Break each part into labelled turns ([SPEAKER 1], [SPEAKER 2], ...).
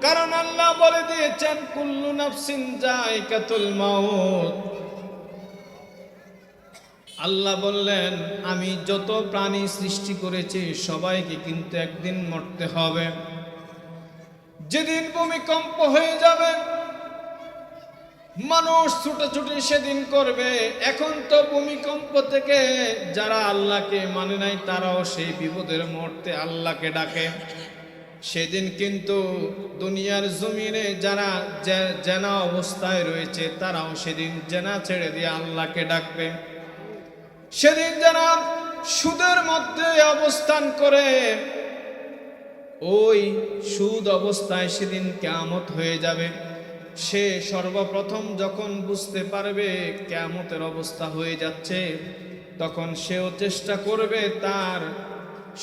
[SPEAKER 1] কারণ আল্লাহ বলে দিয়েছেন কুল্লু নাফসিন যায়কাতুল মাউত। আল্লাহ বললেন আমি যত প্রাণী সৃষ্টি করেছি সবাইকে কিন্তু একদিন মরতে হবে। যেদিন ভূমিকম্প হয়ে যাবে, মানুষ ছুটাছুটি সেদিন করবে। এখন তো ভূমিকম্প থেকে যারা আল্লাহকে মানে নাই তারাও সেই বিপদের মুহূর্তে আল্লাহকে ডাকে। সেদিন কিন্তু দুনিয়ার জমিনে যারা জেনা অবস্থায় রয়েছে তারাও সেদিন জেনা ছেড়ে দিয়ে আল্লাহকে ডাকবে। সেদিন যারা সুদের মধ্যে অবস্থান করে ওই সুদ অবস্থায় সেদিন কিয়ামত হয়ে যাবে। সে সর্বপ্রথম যখন বুঝতে পারবে কিয়ামতের অবস্থা হয়ে যাচ্ছে, তখন সেও চেষ্টা করবে তার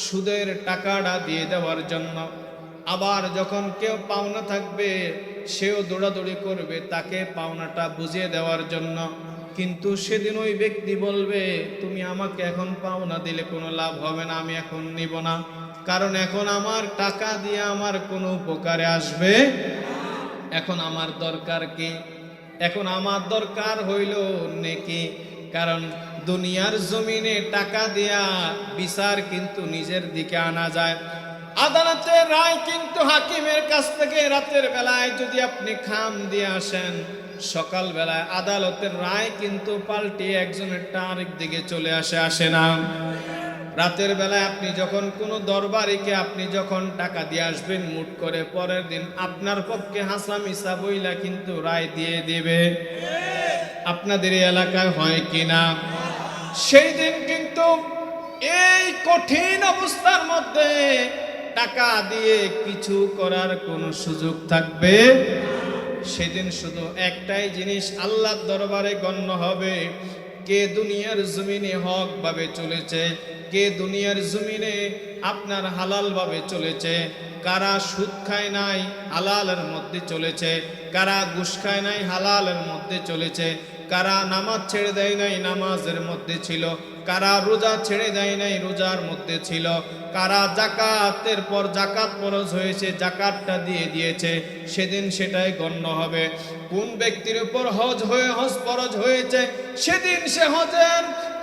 [SPEAKER 1] সুদের টাকাটা দিয়ে দেওয়ার জন্য। আবার যখন কেউ পাওনা থাকবে সেও দৌড়াদৌড়ি করবে তাকে পাওনাটা বুঝিয়ে দেওয়ার জন্য। কিন্তু সেদিন ওই ব্যক্তি বলবে তুমি আমাকে এখন পাওনা দিলে কোনো লাভ হবে না, আমি এখন নিব না, কারণ এখন আমার টাকা দিয়ে আমার কোনো উপকারে আসবে। এখন আমার দরকার কি? এখন আমার দরকার হইল নেকি। কারণ দুনিয়ার জমিনে টাকা দিয়া বিচার কিন্তু নিজের দিকে আনা যায়। আদালতের রায় কিন্তু হাকিমের কাছ থেকে রাতের বেলায় যদি আপনি খাম দিয়ে আসেন, সকাল বেলায় আদালতের রায় কিন্তু পাল্টে একজনের আরেক দিকে চলে আসে না। রাতের বেলায় আপনি যখন কোনো দরবারিকে আপনি যখন টাকা দিয়ে আসবেন মুট করে, পরের দিন আপনার পক্ষে হাসামিসা বইলা কিন্তু রায় দিয়ে দিবে। আপনাদের এলাকায় হয় কিনা? সেই দিন কিন্তু এই কঠিন অবস্থার মধ্যে টাকা দিয়ে কিছু করার কোনো সুযোগ থাকবে? সেদিন শুধু একটাই জিনিস আল্লাহর দরবারে গণ্য হবে, কে দুনিয়ার জমিনে হক ভাবে চলেছে, কে দুনিয়ার জমিনে আপনার হালাল ভাবে চলেছে, কারা সুদ খায় নাই হালালের মধ্যে চলেছে, কারা ঘুষ খায় নাই হালালের মধ্যে চলেছে, কারা নামাজ ছেড়ে দেয় নাই নামাজের মধ্যে ছিল, কারা রোজা ছেড়ে দেয় নাই রোজার মধ্যে ছিল, কারা জাকাতের পর জাকাত ফরজ হয়েছে জাকাতটা দিয়ে দিয়েছে। সেদিন সেটাই গণ্য হবে। কোন ব্যক্তির উপর হজ ফরজ হয়েছে, সেদিন সে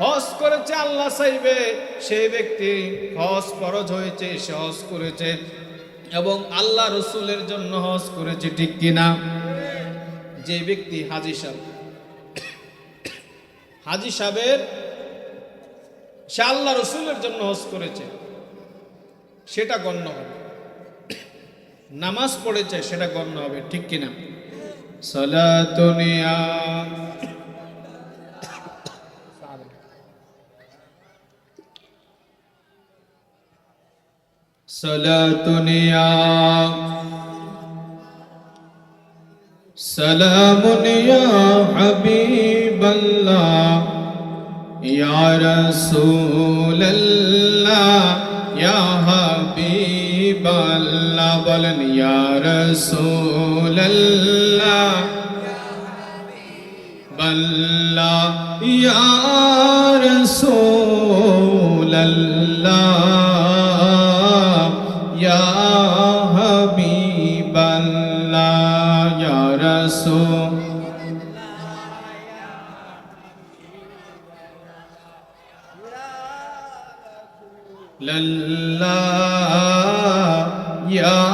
[SPEAKER 1] হজ করেছে আল্লাহ চাইবে। সেই ব্যক্তি হজ ফরজ হয়েছে, সে হজ করেছে এবং আল্লাহ রসুলের জন্য হজ করেছে, ঠিক কিনা? যে ব্যক্তি হাজী সাহেবের সে আল্লাহ রসুলের জন্য হজ করেছে সেটা গণ্য হবে। নামাজ পড়েছে সেটা গণ্য হবে, ঠিক কিনা? সালাতুনিয়া সালাতুনিয়া সালামুনিয়া হাবিবাল্লাহ ইয়া রাসূলুল্লাহ ইয়া হাবিবাল্লাহ। বলেন ইয়া রাসূলুল্লাহ বাল্লাহ ইয়া রাসূলুল্লাহ ইয়া হাবিবাল্লাহ ইয়া রাসূল লাল্লাহ ইয়া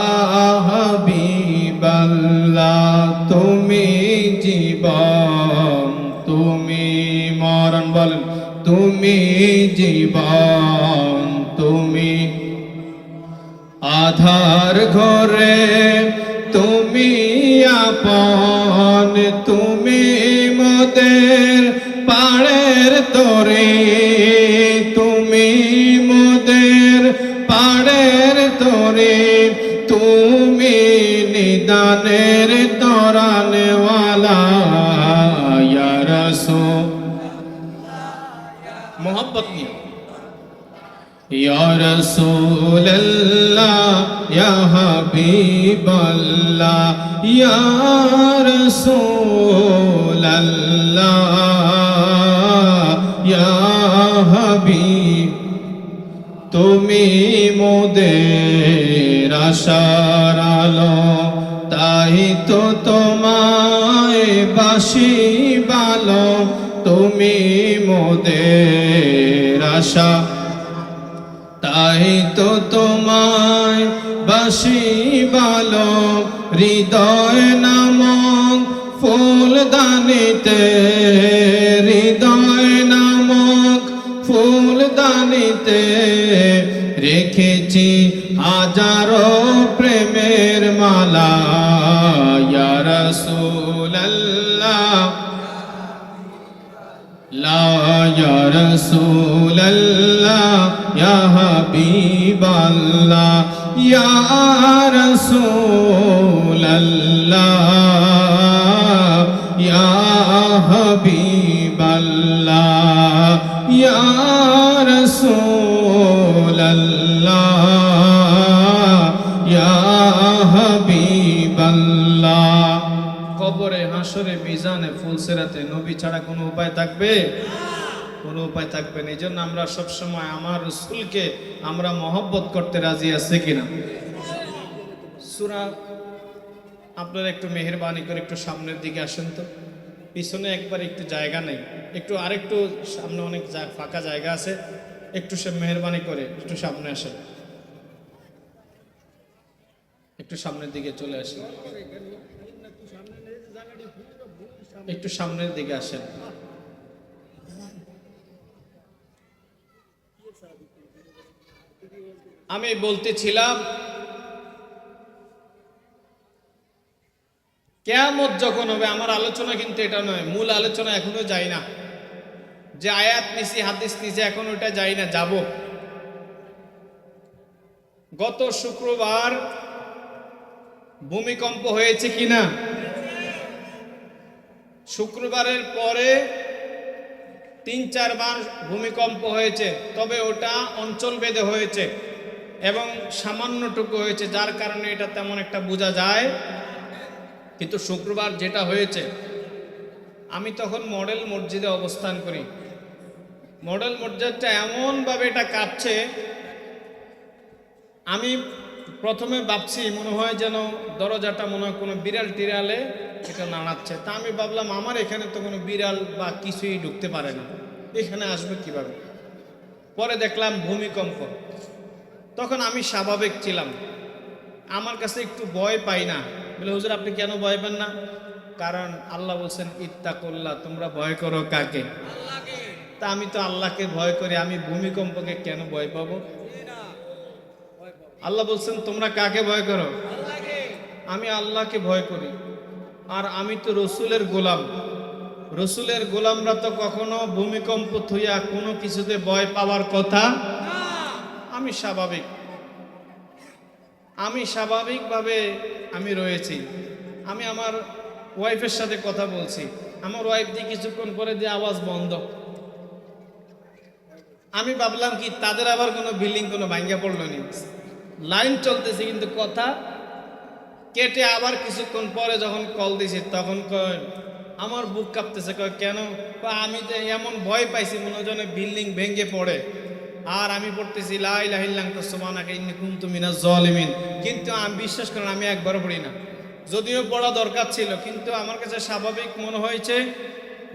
[SPEAKER 1] হাবিবাল্লাহ। তুমি জীবন তুমি মরণ, বলেন তুমি জীবন তুমি আধার ঘরে, তুমি আপন তুমি মোদের পাড়ের তরে, তুমি মোদের পাড়ের তরে, তুমি নিদানের তরানওয়ালা ইয়া রাসূল। মোহাব্বত নিয়ে ইয়া রাসূলুল্লাহ ইয়া হাবিবাল্লাহ ইয়া রাসূলুল্লাহ ইয়া হাবিব। তুমি মোদের আশার আলো, তাই তো তোমায় বাসি ভালো, তুমি মোদের আশা। তাই তো তোমায় বাসি ভালো, হৃদয় নামক ফুলদানিতে, হৃদয় নামক ফুলদানিতে রেখেছি হাজারো প্রেমের মালা। ইয়া রাসূলুল্লাহ লা ইয়া রাসূলুল্লাহ ইয়া হাবিবাল্লাহ, ইয়া রাসূলুল্লাহ ইয়া হাবিবাল্লাহ, ইয়া রাসূলুল্লাহ ইয়া হাবিবাল্লাহ। কবরে, হাসরে, মিজানে, ফুলসিরাতে নবী ছাড়া কোনো উপায় থাকবে? কোনো উপায় থাকবে না। এই জন্য আমরা সবসময় আমার রাসূলকে আমরা মহব্বত করতে রাজি আছি কিনা? সূরা, আপনারা একটু মেহেরবানি করে একটু সামনের দিকে আসেন তো, পিছনে একবার একটু জায়গা নেই, একটু আরেকটু সামনে অনেক ফাঁকা জায়গা আছে, একটু সে মেহেরবানি করে একটু সামনে আসেন, একটু সামনের দিকে চলে আসেন, একটু সামনের দিকে আসেন। আমি বলতেছিলাম কিয়ামত যখন হবে, আমার আলোচনা কিন্তু এটা নয়, মূল আলোচনা এখনো যাই না, যে আয়াত নিছি হাদিস নিছি এখন ওটা যাই না, যাব। গত শুক্রবার ভূমিকম্প হয়েছে কিনা? শুক্রবারের পরে 3-4 বার ভূমিকম্প হয়েছে, তবে ওটা অঞ্চল ভেদে হয়েছে এবং সামান্যটুকু হয়েছে, যার কারণে এটা তেমন একটা বোঝা যায়। কিন্তু শুক্রবার যেটা হয়েছে, আমি তখন মডেল মসজিদে অবস্থান করি। মডেল মসজিদটা এমনভাবে এটা কাঁপছে, আমি প্রথমে ভাবছি মনে হয় যেন দরজাটা মনে হয় কোনো বিড়াল টিড়ালে এটা নাড়াচ্ছে। তা আমি ভাবলাম আমার এখানে তো কোনো বিড়াল বা কিছুই ঢুকতে পারে না, এখানে আসবে কিভাবে? পরে দেখলাম ভূমিকম্প। তখন আমি স্বাভাবিক ছিলাম, আমার কাছে একটু ভয় পাই না। বলে, হুজুর আপনি কেন ভয় পান না? কারণ আল্লাহ বলছেন ইত্তাকুল্লাহ, তোমরা ভয় করো কাকে? তা আমি তো আল্লাহকে ভয় করি, আমি ভূমিকম্পকে কেন ভয় পাবো? আল্লাহ বলছেন তোমরা কাকে ভয় করো? আমি আল্লাহকে ভয় করি। আর আমি তো রসুলের গোলাম, রসুলের গোলামরা তো কখনো ভূমিকম্প থইয়া কোনো কিছুতে ভয় পাওয়ার কথা। আমি স্বাভাবিকভাবে আমি রয়েছি। আমি আমার ওয়াইফের সাথে কথা বলছি, আমার ওয়াইফ দিয়ে কিছুক্ষণ পরে দিয়ে আওয়াজ বন্ধ। আমি ভাবলাম কি তাদের আবার কোনো বিল্ডিং কোনো ভাঙ্গা পড়লো নি, লাইন চলতেছে কিন্তু কথা কেটে আবার কিছুক্ষণ পরে যখন কল দিছি তখন কয় আমার বুক কাঁপতেছে। কয় কেন? আমি তো এমন ভয় পাইছি মনে হয় যেন বিল্ডিং ভেঙে পড়ে, আর আমি পড়তেছি লা ইলাহা ইল্লা আনতা সুবহানাকা ইন্নী কুনতু মিনাজ জালিমিন। কিন্তু আমি বিশ্বাস করেন আমি একবারও পড়ি না, যদিও পড়া দরকার ছিল, কিন্তু আমার কাছে স্বাভাবিক মনে হয়েছে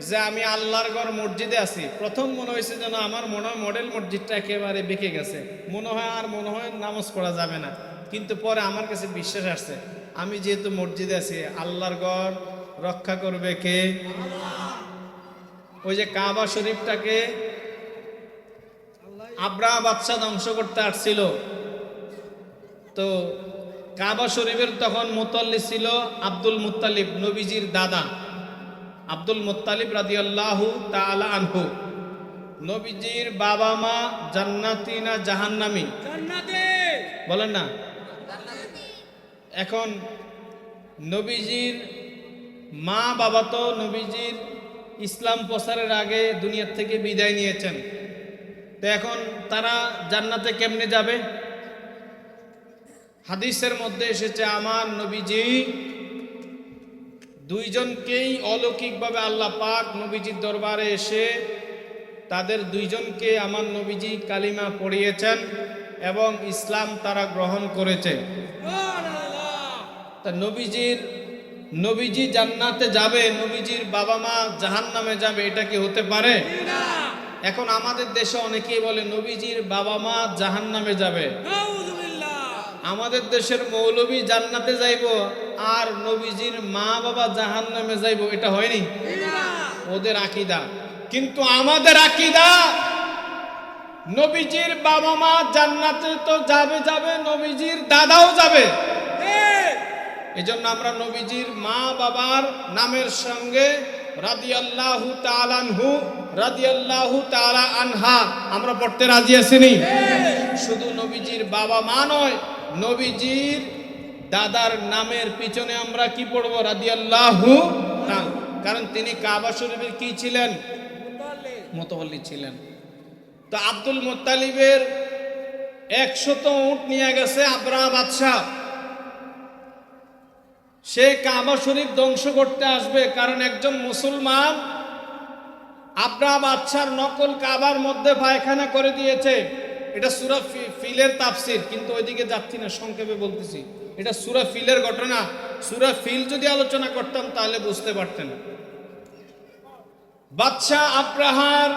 [SPEAKER 1] যে আমি আল্লাহর ঘর মসজিদে আছি। প্রথম মনে হয়েছে যেন আমার মনে হয় মডেল মসজিদটা একেবারে বেঁকে গেছে, মনে হয় নামাজ পড়া যাবে না। কিন্তু পরে আমার কাছে বিশ্বাস আসছে আমি যেহেতু মসজিদে আছি, আল্লাহর ঘর রক্ষা করবে কে? ওই যে কাবা শরীফটাকে আব্রাহা বাদশাহ ধ্বংস করতে আসছিল, তো কাবা শরীফের তখন মুতাল্লি ছিল আব্দুল মুত্তালিব, নবীজির দাদা আব্দুল মুত্তালিব রাদিয়াল্লাহু তাআলা আনহু। নবীজির বাবা মা জান্নাতি না জাহান্নামী? জান্নাতি। বলেন না। এখন নবীজির মা বাবা তো নবীজির ইসলাম প্রচারের আগে দুনিয়ার থেকে বিদায় নিয়েছেন, তো এখন তারা জান্নাতে কেমনে যাবে? হাদিসের মধ্যে এসেছে আমার নবীজি দুইজনকেই অলৌকিকভাবে আল্লাহ পাক নবীজির দরবারে এসে তাদের দুইজনকে আমার নবীজি কালিমা পড়িয়েছেন এবং ইসলাম তারা গ্রহণ করেছে। তা নবীজি জান্নাতে যাবে, নবীজির বাবা মা জাহান্নামে যাবে, এটা কি হতে পারে? এখন আমাদের দেশে অনেকেই বলে নবীজির বাবা মা জাহান্নামে যাবে। আমাদের দেশের মৌলবী জান্নাতে যাইব আর নবীজির মা বাবা জাহান্নামে যাইব, এটা হয়নি ওদের আকীদা। কিন্তু আমাদের আকীদা নবীজির বাবা মা জান্নাতে তো যাবে, নবীজির দাদাও যাবে। এজন্য আমরা নবীজির মা বাবার নামের সঙ্গে রাদিয়াল্লাহু তাআলা আনহু, রাদিয়াল্লাহু তাআলা আনহা আমরা পড়তে রাজি আছিনি? শুধু নবীজির বাবা মা নয়, নবীজির দাদার নামের পিছনে আমরা কি পড়ব? রাদিয়াল্লাহু তাআলা। কারণ তিনি কাবা শরীফের কি ছিলেন? মুতাওয়াল্লি ছিলেন। তো আব্দুল মুত্তালিবের 100 উট নিয়ে গেছে আবরাহা বাদশাহ। সে কাবা শরীফ ধ্বংস করতে আসবে, কারণ একজন মুসলমান আবরাহা বাদশার নকল কাবার মধ্যে পায়খানা করে দিয়েছে। এটা সূরা ফিলের তাফসীর, কিন্তু ওইদিকে যাচ্ছি না, সংক্ষেপে বলতেছি। এটা সূরা ফিলের ঘটনা। সূরা ফিল যদি আলোচনা করতাম তাহলে বুঝতে পারতেন। বাদশাহ আবরাহার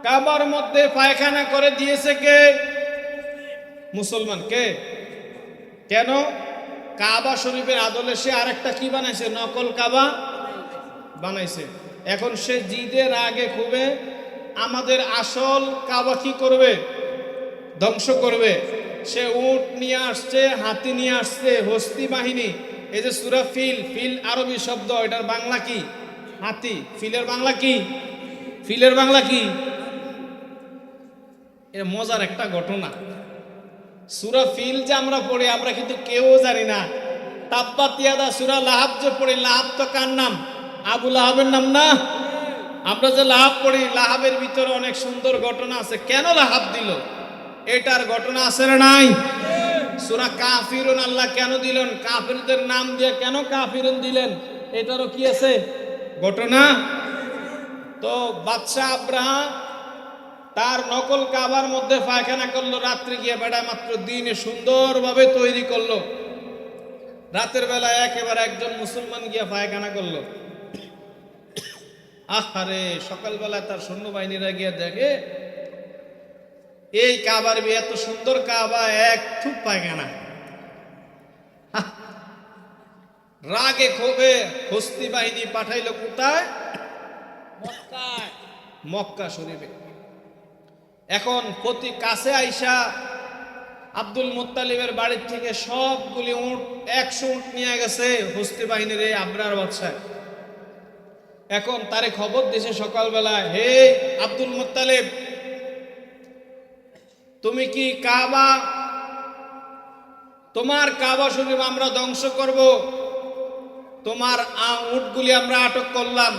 [SPEAKER 1] কাবার মধ্যে পায়খানা করে দিয়েছে কে? মুসলমান। কে? কেন? কাবা শরীফের আদলে সে আরেকটা কি বানাইছে? নকল কাবা বানাইছে। এখন সে জিদের আগে খুবে আমাদের আসল কাবা কি করবে? ধ্বংস করবে। সে উট নিয়ে আসছে, হাতি নিয়ে আসছে, হস্তি বাহিনী। এই যে সূরা ফিল, ফিল আরবি শব্দ, এটার বাংলা কি? হাতি। ফিলের বাংলা কি? ফিলের বাংলা কি? এটা মজার একটা ঘটনা। সূরা ফিল যে আমরা পড়ি, আমরা কিন্তু কেউ জানি না। তাব্বাত ইয়াদা সূরা লাহাব যে পড়ি, লাহাব তো কার নাম? আবু লাহাবের নাম না? আমরা যে লাহাব পড়ি, লাহাবের ভিতরে অনেক সুন্দর ঘটনা আছে। কেন লাহাব দিল এটার ঘটনা আছে না নাই? সূরা কাফিরুন আল্লাহ কেন দিলেন? কাফিরদের নাম দিয়ে কেন কাফিরুন দিলেন? এটারও কি আছে ঘটনা। তো বাদশাহ আবরাহা তার নকল কাবার মধ্যে পায়খানা করলো। রাত্রে গিয়ে বেড়া মাত্র দিনে সুন্দরভাবে তৈরি করলো। রাতের বেলা একেবারে একজন মুসলমান গিয়া পায়খানা করলো। আহারে, সকালবেলায় তার সৈন্যবাহিনীরা গিয়ে দেখে এই কাবার এত সুন্দর কাবা, এক থুপ পায়খানা। রাগে ক্ষোভে হস্তি বাহিনী পাঠাইলো কোথায়? মক্কা শরীফে। এখন প্রতি কাছে আইসা আব্দুল মুত্তালিবের বাড়ির থেকে সবগুলি উট, 100 উট নিয়ে গেছে হস্তি বাহিনীর এই আবরার বাদশা। এখন তারে খবর দিছে সকালবেলা, হে আব্দুল মুত্তালিব, তুমি কি কাবা, তোমার কাবা শরীফ আমরা ধ্বংস করব, তোমার উটগুলি আমরা আটক করলাম,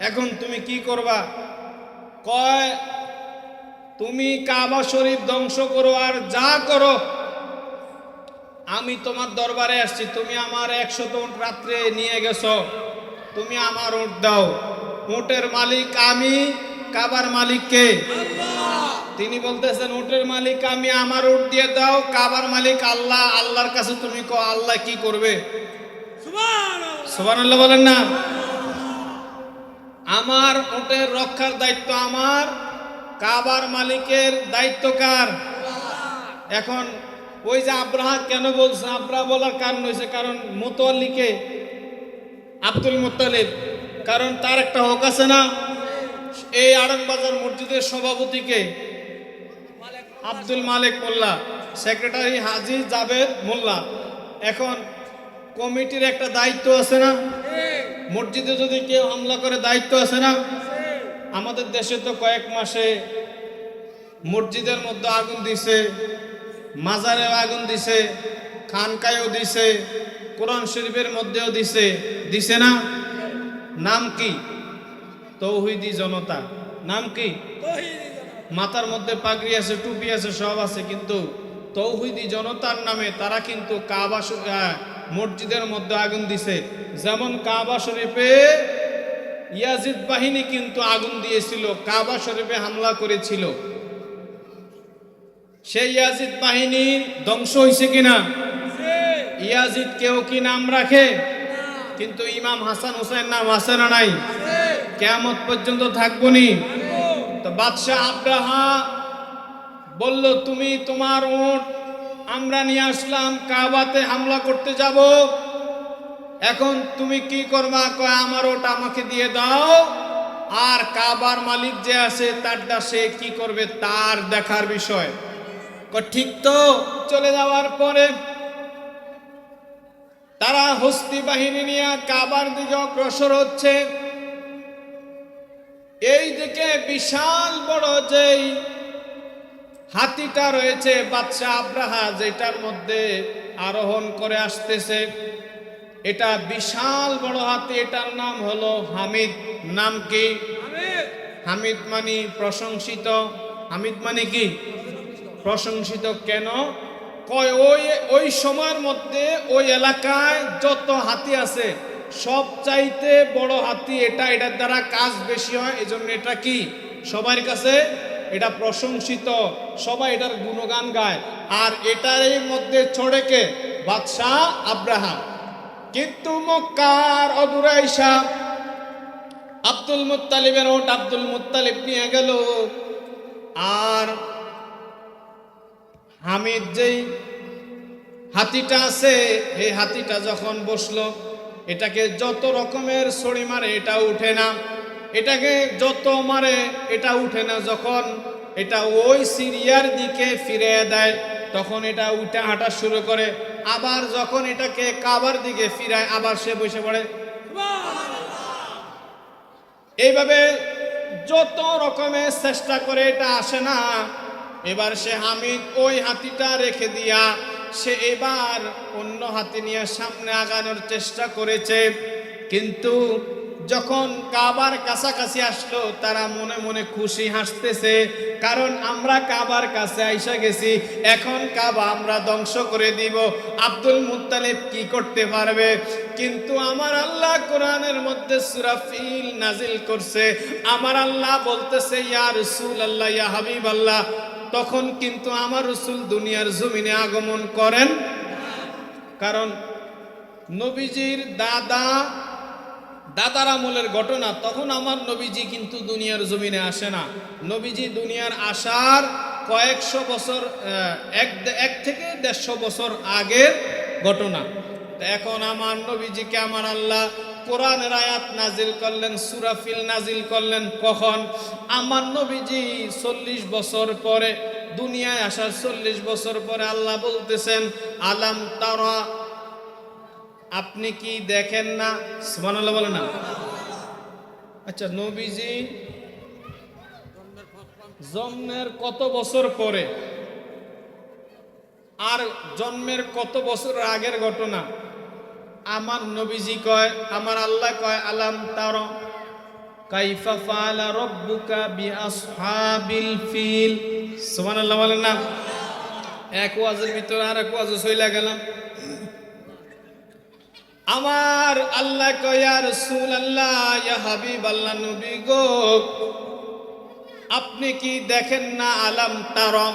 [SPEAKER 1] এখন তুমি কি করবা? কয়, তুমি কাবা শরীফ ধ্বংস করো আর যা করো, আমি তোমার দরবারে আসছি। তুমি আমার 100 উট রাত্রে নিয়ে গেছো, তুমি আমার উট দাও। উটের মালিক আমি, কাবার মালিক কে? তিনি বলতেছেন উটের মালিক আমি, আমার উট দিয়ে দাও। কাবার মালিক আল্লাহ, আল্লাহর কাছে তুমি কো আল্লাহ কি করবে? সুবহানাল্লাহ বলেন না? আমার উটের রক্ষার দায়িত্ব আমার, কাবার মালিকের দায়িত্ব কার? এখন ওই যে আব্রাহা কেন বলছে? আব্রাহা বলার কারণ হয়েছে, কারণ মুতাওয়াল্লিকে আব্দুল মুত্তালিব, কারণ তার একটা হক আছে না। এই আড়ংবাজার মসজিদের সভাপতিকে আব্দুল মালিক মোল্লা, সেক্রেটারি হাজী জাবেদ মোল্লা। এখন কমিটির একটা দায়িত্ব আছে না? মসজিদে যদি কেউ হামলা করে দায়িত্ব আছে না? আমাদের দেশে তো কয়েক মাসে মসজিদের মধ্যে আগুন দিছে, মাজারেও আগুন দিছে, খানকায়ও দিছে, কোরআন শরীফের মধ্যেও দিছে না? নাম কি? তৌহিদি জনতা। নাম কি? মাথার মধ্যে পাগড়ি আছে, টুপি আছে, সব আছে, কিন্তু তৌহিদি জনতার নামে তারা কিন্তু কাবা মসজিদের মধ্যে আগুন দিছে। যেমন কাবা শরীফে ইয়াজিদ বাহিনী কিন্তু আগুন দিয়েছিল, কাবা শরীফে হামলা করেছিল। সেই ইয়াজিদ বাহিনীর ধ্বংস হয়েছে কিনা? ইয়াজিদ কেউ কি নাম রাখে? কিন্তু ইমাম হাসান হুসাইন নাম আছে না নাই? কিয়ামত পর্যন্ত থাকবনি। তো বাদশাহ আব্রাহা বলল, তুমি তোমার উট আমরা নিয়ে আসলাম, কাবাতে হামলা করতে যাব, এখন তুমি কি করবা? কয় আমার ওট আমাকে দিয়ে দাও, আর কাবার মালিক যে আছে তারটা সে কি করবে তার দেখার বিষয়। ঠিক তো। চলে যাওয়ার পরে তারা হস্তি বাহিনী নিয়ে কাবার দিকে অগ্রসর হচ্ছে। এই দিকে বিশাল বড় যেই হাতিটা রয়েছে বাদশাহ আব্রাহা, যেটার মধ্যে আরোহণ করে আসতেছে, এটা বিশাল বড় হাতি, এটার নাম হলো হামিদ। নাম কি? হামিদ মানে প্রশংসিত। হামিদ মানে কি? প্রশংসিত। কেন? কয় ওই সময়ের মধ্যে ওই এলাকায় যত হাতি আছে সবচাইতে বড় হাতি এটা, এটার দ্বারা কাজ বেশি হয়, এজন্য এটা কি সবার কাছে এটা প্রশংসিত, সবাই এটার গুণগান গায়। আর এটার এই মধ্যে চড়ে কে? বাদশাহ আব্রাহাম। কিন্তু মক্কার অদূরে আইসা আব্দুল মুত্তালিবের ওট আব্দুল মুত্তালিব নিয়ে গেল। আর হামিদ যেই হাতিটা আছে এই হাতিটা যখন বসলো, এটাকে যত রকমের ছড়ি মারে এটা উঠে না, এটাকে যত মারে এটা উঠে না। যখন এটা ওই সিরিয়ার দিকে ফিরে দেয় তখন এটা উঠে হাঁটা শুরু করে। আবার যখন এটাকে কাবার দিকে ফিরায় আবার সে বসে পড়ে। এইভাবে যত রকমের চেষ্টা করে এটা আসে না। এবার সে হামিদ ওই হাতিটা রেখে দিয়া সে এবার অন্য হাতি নিয়ে সামনে আগানোর চেষ্টা করেছে। কিন্তু যখন কাবার কাছাকাছি আসলো তারা মনে মনে খুশি হাসতেছে, কারণ আমরা কাবার কাছে আইসা গেছি, এখন কাবা আমরা ধ্বংস করে দিব, আব্দুল মুত্তালিব কি করতে পারবে? কিন্তু আমার আল্লাহ কোরআনের মধ্যে সূরা ফিল নাজিল করছে। আমার আল্লাহ বলতেছে, ইয়া রাসূলুল্লাহ, ইয়া হাবিবাল্লাহ, তখন কিন্তু আমার রাসূল দুনিয়ার জমিনে আগমন করেন। কারণ নবীজির দাদার আমলের ঘটনা, তখন আমার নবীজি কিন্তু দুনিয়ার জমিনে আসে না। নবীজি দুনিয়ার আসার কয়েকশো বছর, এক থেকে 150 বছর আগের ঘটনা। এখন আমার নবীজিকে আমার আল্লাহ কোরআনের আয়াত নাজিল করলেন, সূরা ফিল নাজিল করলেন কখন? আমার নবীজি 40 বছর পরে দুনিয়ায় আসার 40 বছর পরে আল্লাহ বলতেছেন, আলাম তারা, আপনি কি দেখেন না? সুবহানাল্লাহ বলেন না। আচ্ছা, নবীজি জন্মের কত বছর পরে আর জন্মের কত বছর আগের ঘটনা আমার নবীজি কয়, আমার আল্লাহ কয়, আলাম তারা কাইফা ফাআলা রাব্বুকা বিআসহাবিল ফিল। সুবহানাল্লাহ বলেন না। এক ওয়াজের ভিতরে আর এক ওয়াজ চইলা গেলাম। আমার আল্লাহ কয়, ইয়া রাসূলুল্লাহ, ইয়া হাবিবাল্লাহ, নবী গো, আপনি কি দেখেন না? আলাম তারা,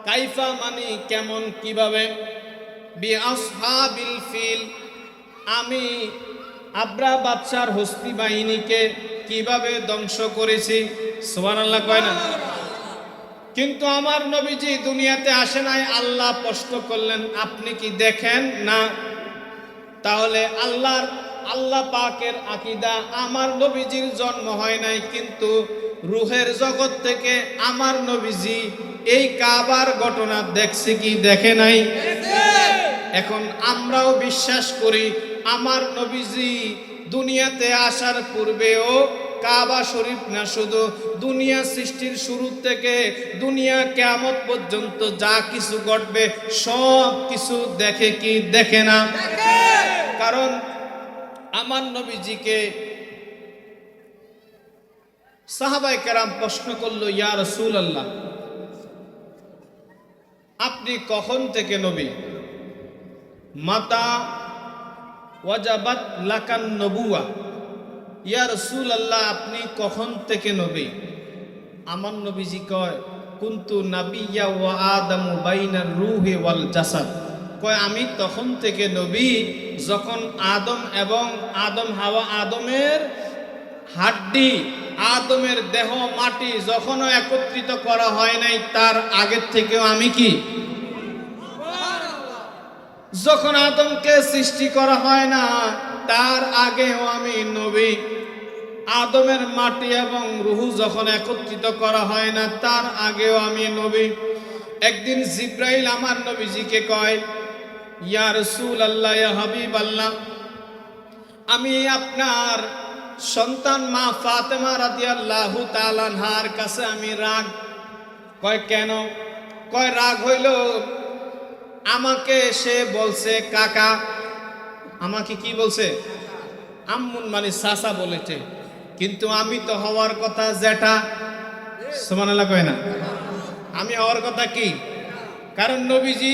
[SPEAKER 1] কাইফা মানে কেমন, কিভাবে, বিআসহাবিল ফিল, আমি আব্রাহা বাদশার হস্তি বাহিনীকে কিভাবে ধ্বংস করেছি। সুবহানাল্লাহ কয় না। কিন্তু আমার নবীজি দুনিয়াতে আসে নাই। আল্লাহ প্রশ্ন করলেন, আপনি কি দেখেন না? তাহলে আল্লাহ পাকের আকীদা, আমার নবীজির জন্ম হয় নাই, কিন্তু রূহের জগৎ থেকে আমার নবীজি এই কাবার ঘটনা দেখছে কি দেখে নাই? এখন আমরাও বিশ্বাস করি আমার নবীজি দুনিয়াতে আসার পূর্বেও কাবা শরীফ না, শুধু দুনিয়া সৃষ্টির শুরু থেকে দুনিয়া কিয়ামত পর্যন্ত যা কিছু ঘটবে সব কিছু দেখে কি দেখে না? কারণ আমার নবীজিকে সাহাবায়ে কেরাম প্রশ্ন করলো, ইয়া রাসূলুল্লাহ, আপনি কখন থেকে নবী? মাতা ওয়াজাবাত লাকান নবুয়া, ইয়া রাসূলুল্লাহ, আপনি কখন থেকে নবী? আমার নবীজি কয়, কুনতু নাবিয়্যা ওয়া আদামু বাইনার রূহি ওয়াল জাসাদ, কয় আমি তখন থেকে নবী যখন আদম এবং হাওয়া, আদমের হাড্ডি, আদমের দেহ, মাটি যখনও একত্রিত করা হয় নাই তার আগের থেকেও আমি কি, যখন আদমকে সৃষ্টি করা হয় না তার আগেও আমি নবী, আদমের মাটি এবং রুহু যখন একত্রিত করা হয় না তার আগেও আমি নবী। একদিন জিব্রাইল আমার নবীজিকে কয়, ইয়া রাসূলুল্লাহ, ইয়া হাবিবাল্লাহ, আমি আপনার সন্তান মা ফাতেমা রাদিয়াল্লাহু তাআলা আনহার কাছে আমি রাগ। কয় কেন? কয় রাগ হইল আমাকে সে বলছে কাকা। আমাকে কি বলছে? আম্মুন মানে চাচা বলেছে, কিন্তু আমি তো হওয়ার কথা জ্যাঠা। সুবহানাল্লাহ কয় না? আমি হওয়ার কথা কি? কারণ নবীজি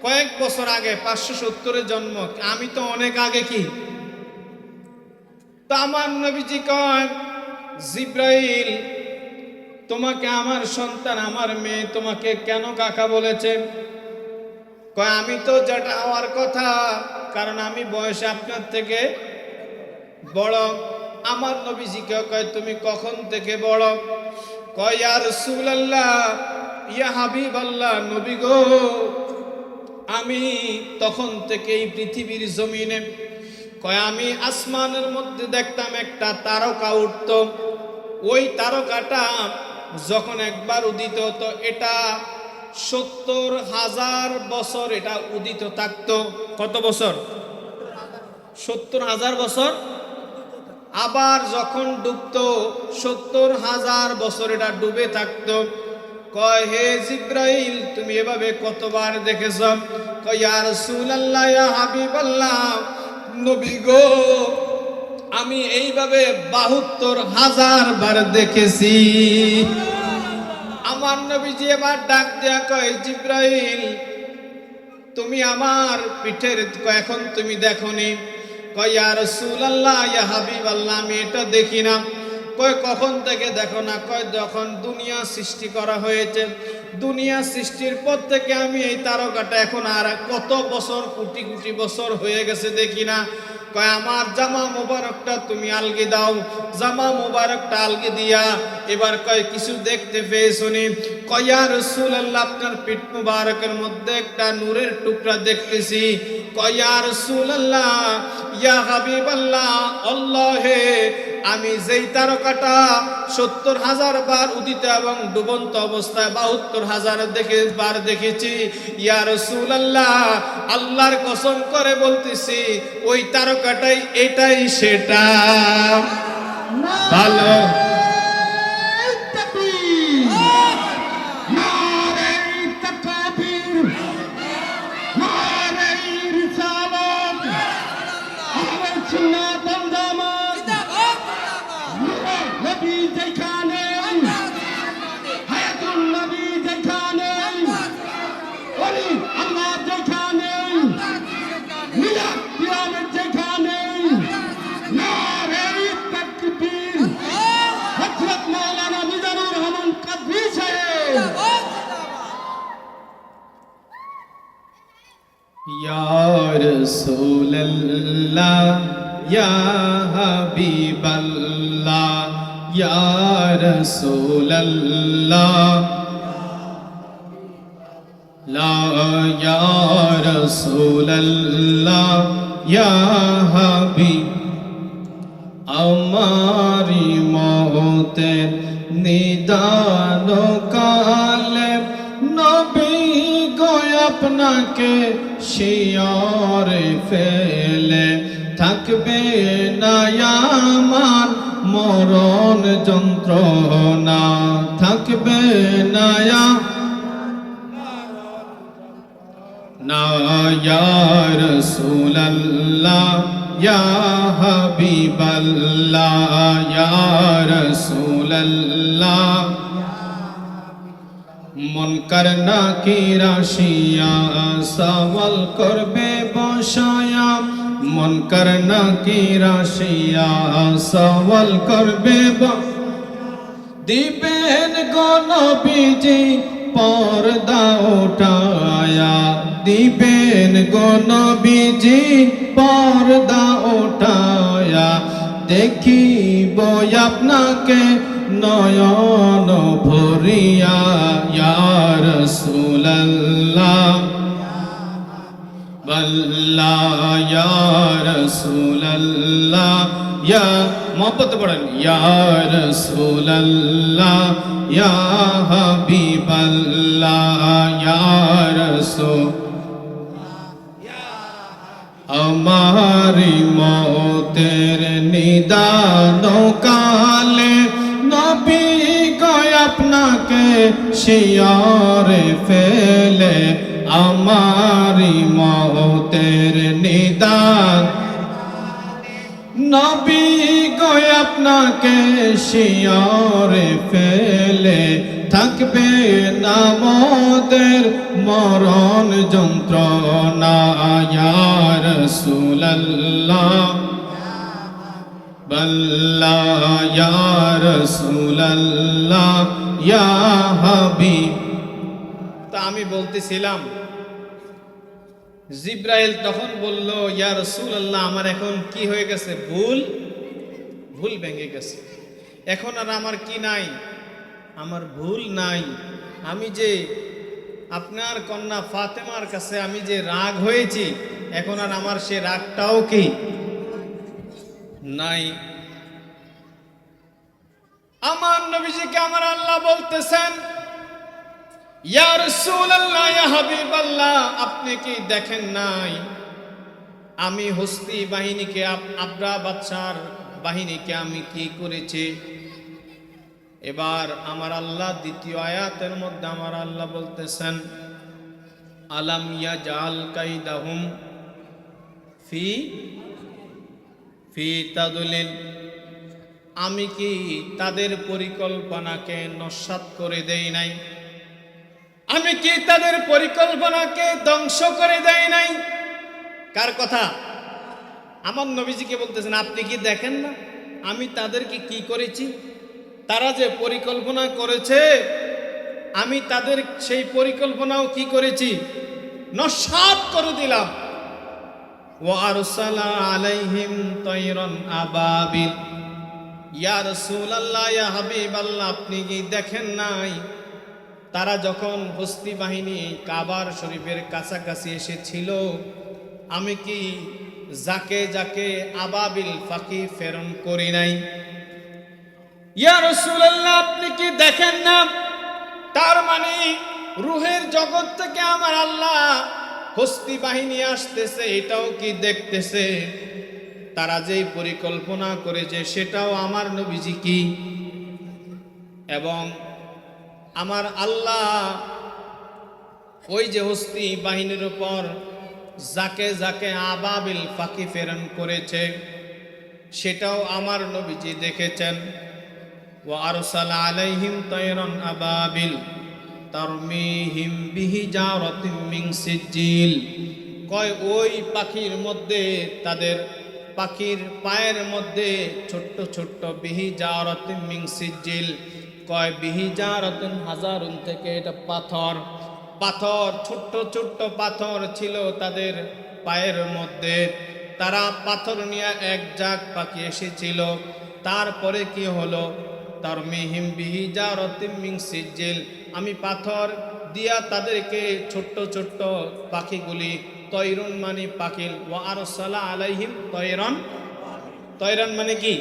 [SPEAKER 1] কয়েক বছর আগে 570-এ জন্ম, আমি তো অনেক আগে কি। তো আমার নবীজি কয়, জিব্রাইল তোমাকে আমার সন্তান, আমার মেয়ে তোমাকে কেন কাকা বলেছে? কয় আমি তো যেটা হওয়ার কথা, কারণ আমি বয়সে আপনার থেকে বড়। আমার নবীজিকে কয় তুমি কখন থেকে বড়? কয় ইয়া রাসূলুল্লাহ, ইয়া হাবিবাল্লাহ, নবী গো, আমি তখন থেকে এই পৃথিবীর জমিনে, কয় আমি আসমানের মধ্যে দেখতাম একটা তারকা উঠত। ওই তারকাটা যখন একবার উদিত হতো এটা 70,000 বছর এটা উদিত থাকতো। কত বছর? 70,000 বছর। আবার যখন ডুবতো 70,000 বছর এটা ডুবে থাকতো। কয় হে জিব্রাইল তুমি এভাবে কতবার দেখেছ? কয় ইয়া রাসূলুল্লাহ, ইয়া হাবিবাল্লাহ, নবী গো, আমি এইভাবে 72,000 বার দেখেছি। আমার নবীজি এবার ডাক দেয়া কয়, জিব্রাইল তুমি আমার পিঠের এখন তুমি দেখোনি? কয় ইয়া রাসূলুল্লাহ, ইয়া হাবিবাল্লাহ, আমি এটা দেখি না। কয় কখন থেকে দেখো না? কয় যখন দুনিয়া সৃষ্টি করা হয়েছে, দুনিয়া সৃষ্টির পর থেকে আমি এই তারকাটা এখন আর কত বছর, কোটি কোটি বছর হয়ে গেছে দেখি না। কয় আমার জামা মোবারকটা তুমি আলগি দাও। জামা মোবারকটা আলগি দিয়া এবার কয় কিছু দেখতে পেয়েছনি? কয় ইয়া রাসূলুল্লাহ, আপনার পিঠ মোবারকের মধ্যে একটা নূরের টুকরা দেখতেছি। কয় ইয়া রাসূলুল্লাহ, ইয়া হাবিবাল্লাহ, আল্লাহে আমি যেই তারকাটা 70,000 বার উদিত এবং ডুবন্ত অবস্থায় 72,000 বার দেখেছি, ইয়া রাসূলুল্লাহ, আল্লাহর কসম করে বলতেছি ওই তারকাটাই এটাই সেটা। ভালো ইয়া রাসূলুল্লাহ, ইয়া হাবিবাল্লাহ, ইয়া রাসূলুল্লাহ, লা ইয়া রাসূলুল্লাহ, ইয়া হাবিব, আমারি মওতের নিদান কালে নবী গো আপনাকে শিয়রে ফেলে থাকবে না আমার মরণ যন্ত্রণা, থাকবে না ইয়া রাসূলুল্লাহ, ইয়া হাবিবাল্লাহ, ইয়া রাসূলুল্লাহ, মুনকার নাকির আসিয়া সওয়াল করবে বসায়া, মুনকার নাকির আসিয়া সওয়াল করবে দিবেন গো নবীজি পর্দা উঠায়া। দিবেন গো নবীজি পর্দা ওঠায়া, দেখিব আপনাকে নয়ন ভরিয়া। ইয়া রাসূলুল্লাহ বল্লাহ, ইয়া রাসূলুল্লাহ, ইয়া মোহাম্মত পড়েন, ইয়া রাসূলুল্লাহ, ইয়া হাবিবাল্লাহ, ইয়া রাসূল। আমারি মতের নিদান কালে নবী কয় আপনাকে শিয়রে ফেলে। আমারি মতের নিদান নবী কয় আপনাকে শিয়রে ফেলে। থাকবে না মোদের মরণ যন্ত্রণা। ইয়া রাসূলুল্লাহ বল্লাহ, ইয়া রাসূলুল্লাহ, ইয়া হাবিব। তা আমি বলতেছিলাম, জিব্রাইল তখন বলল, ইয়া রাসূলুল্লাহ, আমার এখন কি হয়ে গেছে? ভুল ভেঙে গেছে। এখন আর আমার কি নাই? আমার ভুল নাই। আমি যে আপনার কন্যা ফাতেমার কাছে আমি যে রাগ হয়েছি, এখন আর আমার সে রাগটাও কি নাই। আমার নবীজিকে আমার আল্লাহ বলতেছেন, ইয়া রাসূলুল্লাহ, ইয়া হাবিবাল্লাহ, আপনি কি দেখেন নাই আমি হস্তি বাহিনীকে, আবরা বাদশার বাহিনীকে আমি কি করেছি? এবার আমার আল্লাহ দ্বিতীয় আয়াতের মধ্যে আমার আল্লাহ বলতেছেন, আলাম ইয়াজাল কাইদাহুম ফি তাদলিল, আমি কি তাদের পরিকল্পনাকে নস্যাৎ করে দেই নাই? আমি কি তাদের পরিকল্পনাকে ধ্বংস করে দেই নাই? কার কথা? আমার নবীজিকে বলতেছেন, আপনি কি দেখেন না আমি তাদেরকে কি করেছি? তারা যে পরিকল্পনা করেছে, আমি তাদের সেই পরিকল্পনাও কি করেছি? নস্যাৎ করে দিলাম। ওয়া আরসালা আলাইহিম তায়রান আবাবিল। ইয়া রাসূলুল্লাহ, ইয়া হাবিবাল্লাহ, আপনি কি দেখেন নাই তারা যখন হস্তি বাহিনী কাবার শরীফের কাছাকাছি এসেছিল, আমি কি যাকে যাকে আবাবিল পাখি প্রেরণ করি নাই? ইয়া রাসূলুল্লাহ, আপনি কি দেখেন না? তার মানে রূহের জগৎ থেকে আমার আল্লাহ হস্তি বাহিনী আসতেছে, এটাও কি দেখতেছে? তারা যেই পরিকল্পনা করেছে সেটাও আমার নবীজি কি, এবং আমার আল্লাহ ওই যে হস্তি বাহিনীর উপর যাকে যাকে আবাবিল পাখি প্রেরণ করেছে সেটাও আমার নবীজি দেখেছেন। ওয়া আরসালা আলাইহিম তায়রান আবাবিল তারমিহিম বিহিজারাতিম মিন সিজিল। কয় ওই পাখির মধ্যে, তাদের পাখির পায়ের মধ্যে ছোট্ট ছোট্ট বিহিজারাতিম মিন সিজিল, কয় বিহিজারাতুন হাজারুন থেকে এটা পাথর, ছোট্ট ছোট্ট পাথর ছিল তাদের পায়ের মধ্যে। তারা পাথর নিয়ে এক জাক পাখি এসেছিল। তারপরে কি হলো? তারমিহিম বিহিজারাতিম মিন সিজিল, আমি পাথর দিয়া তাদেরকে ছোট্ট ছোট্ট পাখিগুলি, তয়রুন মানে পাখিল, ওয়া আরসালা আলাইহিম তয়রান মানে কি?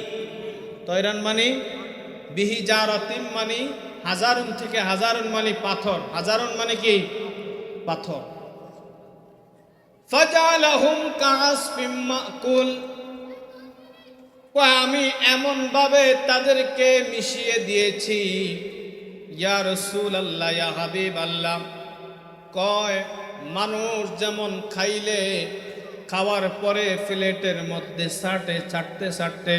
[SPEAKER 1] তয়রান মানে বিহিজারাতিম মানে হাজারুন থেকে, হাজারুন মানে পাথর, হাজারুন মানে কি? পাথর। ফাজালাহুম কাআসফিম মাকুল, আমি এমন ভাবে তাদেরকে মিশিয়ে দিয়েছি। ইয়া রাসূলুল্লাহ, ইয়া হাবিবাল্লাহ, কয় মানুষ যেমন খাইলে খাওয়ার পরে প্লেটের মধ্যে চাটতে চাটতে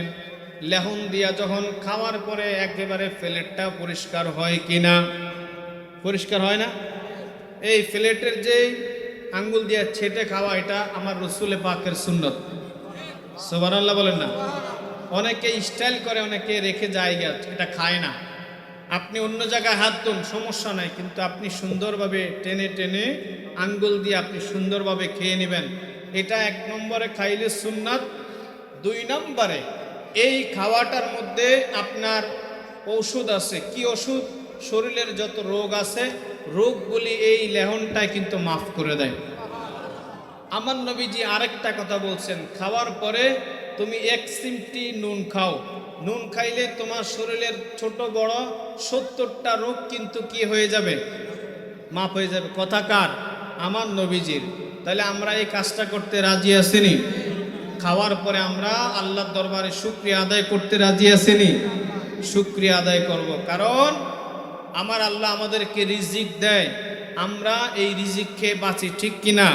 [SPEAKER 1] লেহন দিয়া যখন খাওয়ার পরে একেবারে প্লেটটা পরিষ্কার হয় কিনা? পরিষ্কার হয় না? এই প্লেটের যে আঙ্গুল দিয়ে ছেটে খাওয়া, এটা আমার রাসূলে পাকের সুন্নত। সুবহানাল্লাহ বলেন না? অনেকে স্টাইল করে, অনেকে রেখে যায়, এটা খায় না। আপনি অন্য জায়গায় হাত দিন, সমস্যা নাই, কিন্তু আপনি সুন্দরভাবে টেনে টেনে আঙ্গুল দিয়ে আপনি সুন্দরভাবে খেয়ে নেবেন। এটা 1 নম্বরে খাইলে সুন্নাত। 2 নম্বরে এই খাওয়াটার মধ্যে আপনার ঔষধ আছে। কি ওষুধ? শরীরের যত রোগ আছে রোগগুলি এই লেহনটাই কিন্তু মাফ করে দেয়। আমার নবীজি আরেকটা কথা বলছেন, খাওয়ার পরে তুমি 1 চিমটি নুন খাও। নুন খাইলে তোমার শরীরের ছোট বড় 70টা রোগ কিন্তু কি হয়ে যাবে? মাফ হয়ে যাবে। কথা কার? আমার নবীজির। তাহলে আমরা এই কাজটা করতে রাজি আছিনি? খাওয়ার পরে আমরা আল্লাহর দরবারে শুকরিয়া আদায় করতে রাজি আছিনি? শুকরিয়া আদায় করব, কারণ আমার আল্লাহ আমাদেরকে রিজিক দেয়, আমরা এই রিজিক খেয়ে বাঁচি, ঠিক কিনা?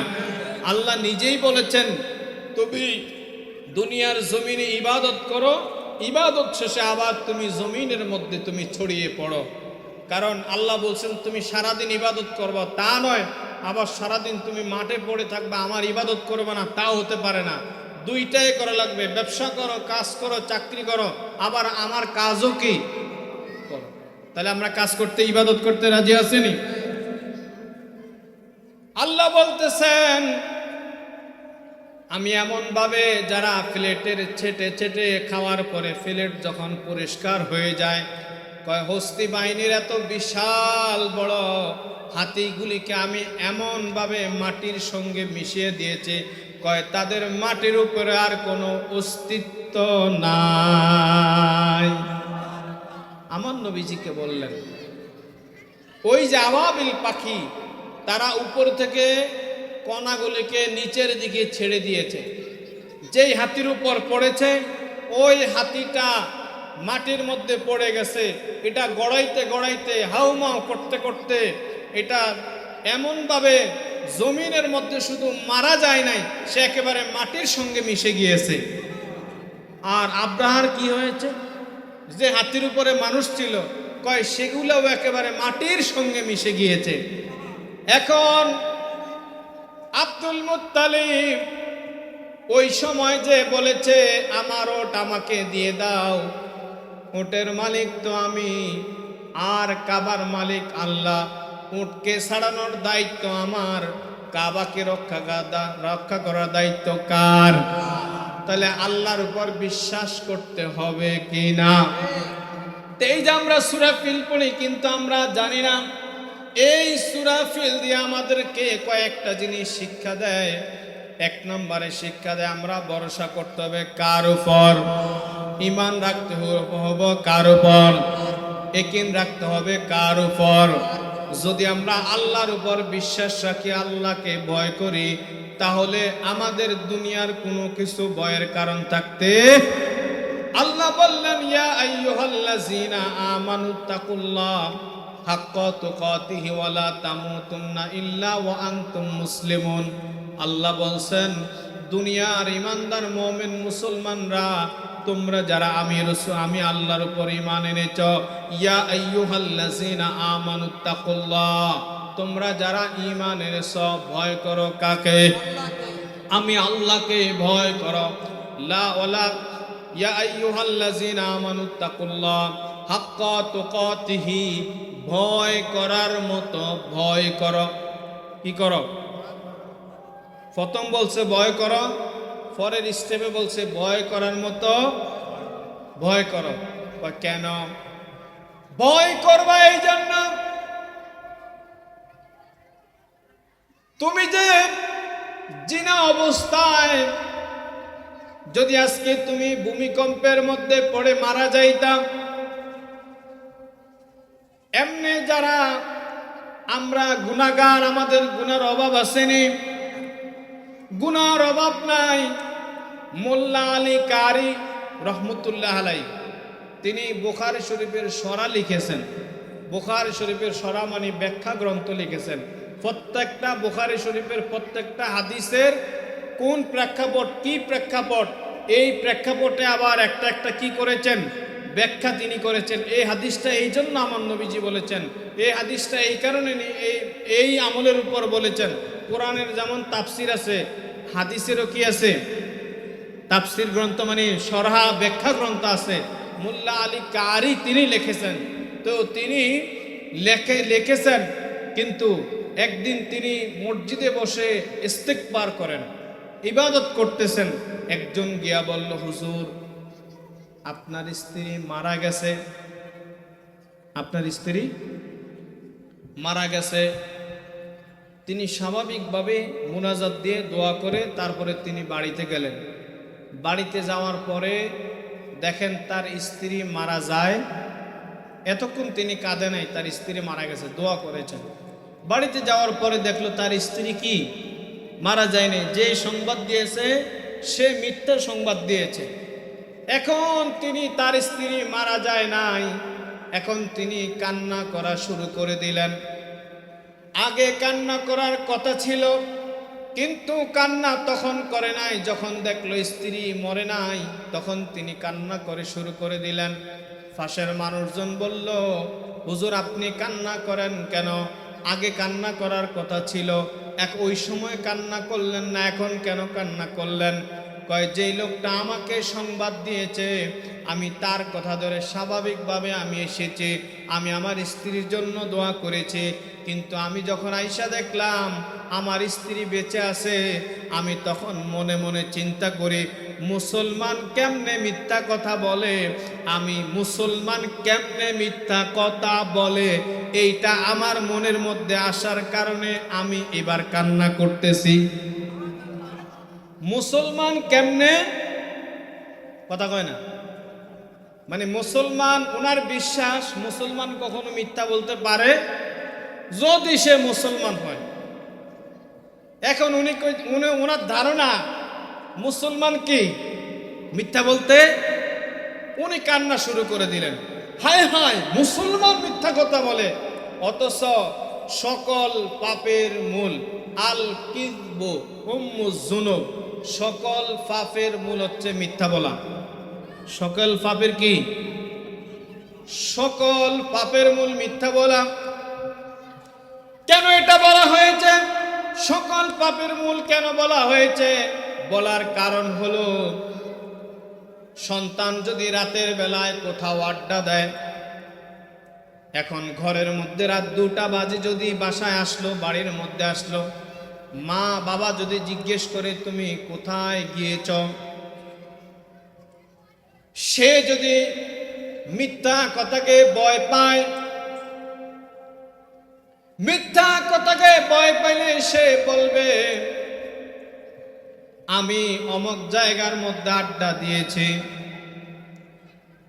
[SPEAKER 1] আল্লাহ নিজেই বলেছেন তুমি দুনিয়ার জমিনে ইবাদত করো, ইবাদত শেষে আবার তুমি জমিনের মধ্যে তুমি ছড়িয়ে পড়ো। কারণ আল্লাহ বলছেন তুমি সারাদিন ইবাদত করবা, তা নয় আবার সারাদিন তুমি মাঠে পড়ে থাকবে, আমার ইবাদত করবে না, তাও হতে পারে না। দুইটাই করা লাগবে, ব্যবসা করো, কাজ করো, চাকরি করো, আবার আমার কাজও কি করো। তাহলে আমরা কাজ করতে, ইবাদত করতে রাজি আছেনি? আল্লাহ বলতেছেন আমি এমন ভাবে যারা প্লেটের ছেটে ছেটে খাওয়ার পরে প্লেট যখন পরিষ্কার হয়ে যায়, কয় হস্তি বাহিনীর এত বিশাল বড় হাতিগুলিকে আমি এমন ভাবে মাটির সঙ্গে মিশিয়ে দিয়েছি, কয় তাদের মাটির উপরে আর কোনো অস্তিত্ব নাই। আমার নবীজিকে বললেন ওই যে আবাবিল পাখি, তারা উপর থেকে কণাগুলিকে নিচের দিকে ছেড়ে দিয়েছে, যেই হাতির উপর পড়েছে ওই হাতিটা মাটির মধ্যে পড়ে গেছে। এটা গড়াইতে গড়াইতে হাউমাউ করতে করতে এটা এমনভাবে জমিনের মধ্যে শুধু মারা যায় নাই, সে একেবারে মাটির সঙ্গে মিশে গিয়েছে। আর আব্রাহার কি হয়েছে? যে হাতির উপরে মানুষ ছিল, কয় সেগুলোও একেবারে মাটির সঙ্গে মিশে গিয়েছে। এখন আব্দুল মুত্তালিব ওই সময় যে বলেছে আমার ওট আমাকে দিয়ে দাও, উটের মালিক তো আমি, আর কাবার মালিক আল্লাহ, উটকে ছাড়ানোর দায়িত্ব আমার, কাবাকে রক্ষা করার দায়িত্ব কার? তাহলে আল্লাহর উপর বিশ্বাস করতে হবে কি না? এই যে আমরা সূরা ফিল পড়ি, কিন্তু আমরা জানি না এই সূরা ফিল দিয়ে আমাদেরকে কয়েকটা জিনিস শিক্ষা দেয়। 1 নম্বরে শিক্ষা দেয় আমরা ভরসা করতে হবে কার উপর? ঈমান রাখতে হবে কার উপর? ইয়াকিন রাখতে হবে কার উপর? যদি আমরা আল্লাহর উপর বিশ্বাস রাখি, আল্লাহকে ভয় করি, তাহলে আমাদের দুনিয়ার কোনো কিছু ভয়ের কারণ থাকতে। আল্লাহ বললেন ইয়া আইয়ুহাল্লাযীনা আমানুত্তাকুল্লাহ হাক্কা তুকাতিহি ওয়া লা তামুতুন্না ইল্লা ওয়া আনতুম মুসলিমুন। আল্লাহ বলছেন দুনিয়ার ঈমানদার মুমিন মুসলমানরা, তোমরা যারা আমি আল্লাহর উপর ঈমান এনেছ, ইয়া আইয়ুহাল্লাযীনা আমানুত্তাকুল্লাহ, তোমরা যারা ঈমান এনেছ ভয় করো কাকে? আমি আল্লাহকে ভয় করো। লা ওয়ালা ইয়া আইয়ুহাল্লাযীনা আমানুত্তাকুল্লাহ হাক্কা তুকাতিহি, ভয় করার মতো ভয় করো। কি করো? প্রথম বলছে ভয় করো, পরের স্টেপে বলছে ভয় করার মতো ভয় করো। কেন ভয় করবা? এই জন্য তুমি যে জিনা অবস্থায় যদি আজকে তুমি ভূমিকম্পের মধ্যে পড়ে মারা যাইতা, এমনি যারা আমরা গুনাহগার, আমাদের গুনার অভাব আসেনি, গুনার অভাব নাই। মোল্লা আলী কারি রহমতুল্লাহ আলাই তিনি বুখারী শরীফের সরা লিখেছেন। বুখারী শরীফের সরা মানে ব্যাখ্যা গ্রন্থ লিখেছেন। প্রত্যেকটা বুখারী শরীফের প্রত্যেকটা হাদিসের কোন প্রেক্ষাপট, কি প্রেক্ষাপট, এই প্রেক্ষাপটে আবার একটা একটা কি করেছেন? ব্যাখ্যা তিনি করেছেন। এই হাদিসটা এই জন্য আমার নবীজি বলেছেন, এই হাদিসটা এই কারণে এই আমলের উপর বলেছেন। কোরআনের যেমন তাফসির আছে, হাদিসেরও কি আছে? তাফসির গ্রন্থ মানে সরহা ব্যাখ্যা গ্রন্থ আছে। মোল্লা আলী কারি তিনি লিখেছেন, তো তিনি লিখেছেন, কিন্তু একদিন তিনি মসজিদে বসে ইস্তিগফার করেন, ইবাদত করতেছেন। একজন গিয়া বলল, হুজুর আপনার স্ত্রী মারা গেছে, আপনার স্ত্রী মারা গেছে। তিনি স্বাভাবিকভাবে মুনাজাত দিয়ে দোয়া করে তারপরে তিনি বাড়িতে গেলেন। বাড়িতে যাওয়ার পরে দেখেন তার স্ত্রী মারা যায়। এতক্ষণ তিনি কাঁদে নাই, তার স্ত্রী মারা গেছে, দোয়া করেছেন। বাড়িতে যাওয়ার পরে দেখলো তার স্ত্রী কি মারা যায়নি, যে সংবাদ দিয়েছে সে মিথ্যা সংবাদ দিয়েছে। এখন তিনি তার স্ত্রী মারা যায় নাই, এখন তিনি কান্না করা শুরু করে দিলেন। আগে কান্না করার কথা ছিল, কিন্তু কান্না তখন করে নাই যখন দেখলো স্ত্রী মরে নাই, তখন তিনি কান্না করে শুরু করে দিলেন। পাশের মানুষজন বলল, হুজুর আপনি কান্না করেন কেন? আগে কান্না করার কথা ছিল, ওই সময় কান্না করলেন না, এখন কেন কান্না করলেন? কয়, যেই লোকটা আমাকে সংবাদ দিয়েছে আমি তার কথা ধরে স্বাভাবিকভাবে আমি এসেছি, আমি আমার স্ত্রীর জন্য দোয়া করেছি, কিন্তু আমি যখন আইসা দেখলাম আমার স্ত্রী বেঁচে আছে, আমি তখন মনে মনে চিন্তা করি, মুসলমান কেমনে মিথ্যা কথা বলে, আমি মুসলমান কেমনে মিথ্যা কথা বলে, এইটা আমার মনের মধ্যে আসার কারণে আমি এবার কান্না করতেছি। মুসলমান কেমনে কথা কয় না, মানে মুসলমান, ওনার বিশ্বাস মুসলমান কখনো মিথ্যা বলতে পারে যদি সে মুসলমান হয়। এখন ওনার ধারণা মুসলমান কি মিথ্যা বলতে, উনি কান্না শুরু করে দিলেন, হায় হায় মুসলমান মিথ্যা কথা বলে। অথচ সকল পাপের মূল আল কিযবু উম্মুজ যুনুব, সকল পাপের মূল হচ্ছে মিথ্যা বলা। সকল পাপের কি? সকল পাপের মূল মিথ্যা বলা। কেন এটা বলা হয়েছে? সকল পাপের মূল কেন বলা হয়েছে? বলার কারণ হলো, সন্তান যদি রাতের বেলায় কোথাও আড্ডা দেয়, এখন ঘরের মধ্যে রাত 2টা বাজে যদি বাসায় আসলো, বাড়ির মধ্যে আসলো, মা বাবা যদি জিজ্ঞেস করে তুমি কোথায় গিয়েছ, সে যদি মিথ্যা কথাকে ভয় পায়, মিথ্যা কথাকে ভয় পাইলে সে বলবে আমি অমক জায়গার মধ্যে আড্ডা দিয়েছি,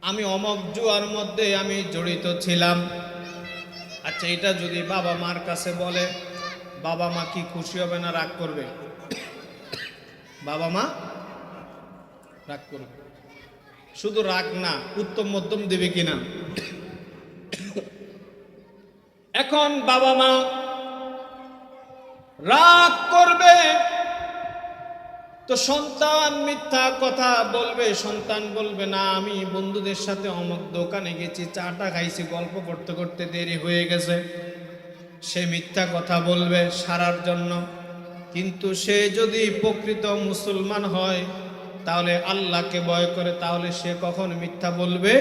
[SPEAKER 1] আমি অমক জুয়ার মধ্যে আমি জড়িত ছিলাম। আচ্ছা, এটা যদি বাবা মার কাছে বলে, বাবা মা কি খুশি হবে না রাগ করবে? বাবা মা রাগ করবে। শুধু রাগ না, উত্তম মধ্যম দেবে কিনা? এখন বাবা মা রাগ করবে, তো সন্তান মিথ্যা কথা বলবে, সন্তান বলবে না আমি বন্ধুদের সাথে অমুক দোকানে গেছি, চাটা খাইছি, গল্প করতে করতে দেরি হয়ে গেছে। সে মিথ্যা কথা বলবে সারার জন্য। কিন্তু সে যদি প্রকৃত মুসলমান হয়, তাহলে আল্লাহকে ভয় করে, তাহলে সে কখন মিথ্যা বলবে?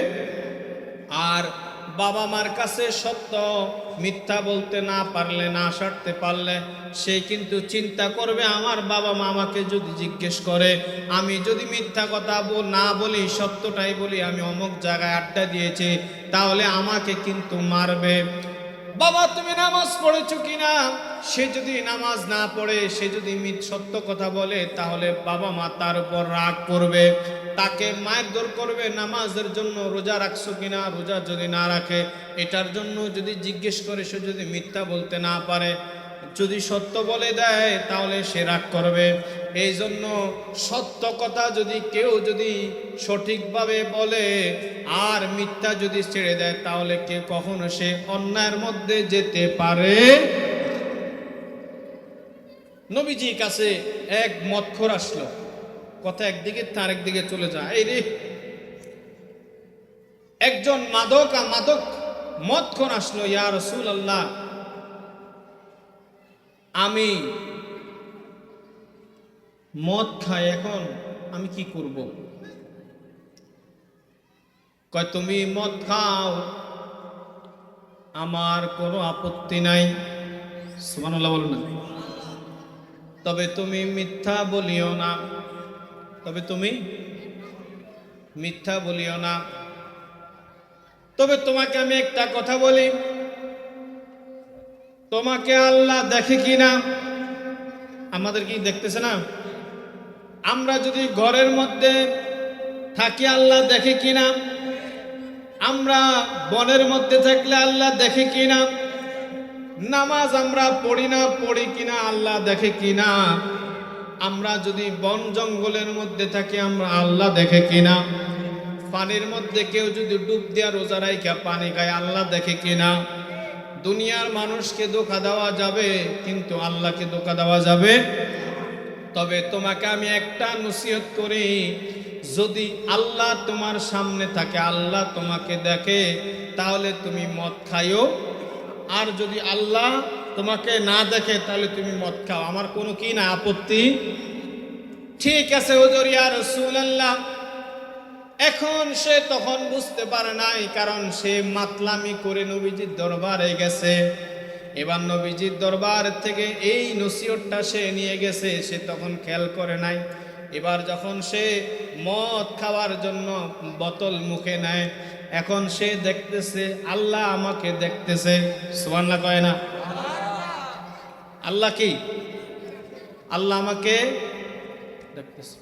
[SPEAKER 1] আর বাবা মার কাছে সত্য মিথ্যা বলতে না পারলে, না সারতে পারলে, সে কিন্তু চিন্তা করবে আমার বাবা মা আমাকে যদি জিজ্ঞেস করে, আমি যদি মিথ্যা কথা না বলি, সত্যটাই বলি, আমি অমুক জায়গায় আড্ডা দিয়েছি, তাহলে আমাকে কিন্তু মারবে। বাবা তুমি নামাজ পড়েছো কিনা? সে যদি নামাজ না পড়ে, সে যদি সত্য কথা বলে, তাহলে বাবা মা তার উপর রাগ করবে, তাকে মারধর করবে। নামাজের জন্য রোজা রাখছো কিনা, রোজা যদি না রাখে, এটার জন্য যদি জিজ্ঞেস করে, সে যদি মিথ্যা বলতে না পারে, যদি সত্য বলে দেয়, তাহলে সে রাগ করবে। এই জন্য সত্য কথা যদি কেউ যদি সঠিকভাবে বলে আর মিথ্যা যদি ছেড়ে দেয়, তাহলে কেউ কখনো সে অন্যায়ের মধ্যে যেতে পারে। নবীজির কাছে এক মদখোর আসলো, কথা একদিকে তার একদিকে চলে যায়। এই রে, একজন মাদক মদখোর আসলো, ইয়া রাসূলুল্লাহ আমি মদ খাই, এখন আমি কি করব? কয় তুমি মদ খাও, আমার কোনো আপত্তি নাই। সুবহানাল্লাহ বলুন না। তবে তুমি মিথ্যা বলিও না, তবে তুমি মিথ্যা বলিও না। তবে তোমাকে আমি একটা কথা বলি, তোমাকে আল্লাহ দেখে কিনা? আমাদের কি দেখতেছে না? আমরা যদি ঘরের মধ্যে থাকি আল্লাহ দেখে কিনা? আমরা বনের মধ্যে থাকলে আল্লাহ দেখে কিনা? নামাজ আমরা পড়ি না, পড়ি কিনা আল্লাহ দেখে কিনা? আমরা যদি বন জঙ্গলের মধ্যে থাকি আমরা আল্লাহ দেখে কিনা? পানির মধ্যে কেউ যদি ডুব দিয়া রোজা রাইখা পানি খায় আল্লাহ দেখে কিনা? দুনিয়ার মানুষকে ধোঁকা দেওয়া যাবে, কিন্তু আল্লাহকে ধোঁকা দেওয়া যাবে। তবে তোমাকে আমি একটা নসিহত করি, যদি আল্লাহ তোমার সামনে থাকে, আল্লাহ তোমাকে দেখে, তাহলে তুমি মদ খাইও। আর যদি আল্লাহ তোমাকে না দেখে তাহলে তুমি মদ খাও, আমার কোনো কি না আপত্তি। ঠিক আছে হুজুর ইয়া রাসূলুল্লাহ। এখন সে তখন বুঝতে পারে নাই, কারণ সে মাতলামি করে নবীজির দরবারে গেছে। এবার নবীজির দরবার থেকে এই নসিহতটা সে নিয়ে গেছে, সে তখন খেয়াল করে নাই। এবার যখন সে মদ খাওয়ার জন্য বোতল মুখে নেয়, এখন সে দেখতেছে আল্লাহ আমাকে দেখতেছে। সুবহানাল্লাহ কয় না? আল্লাহ কি? আল্লাহ আমাকে দেখতেছে,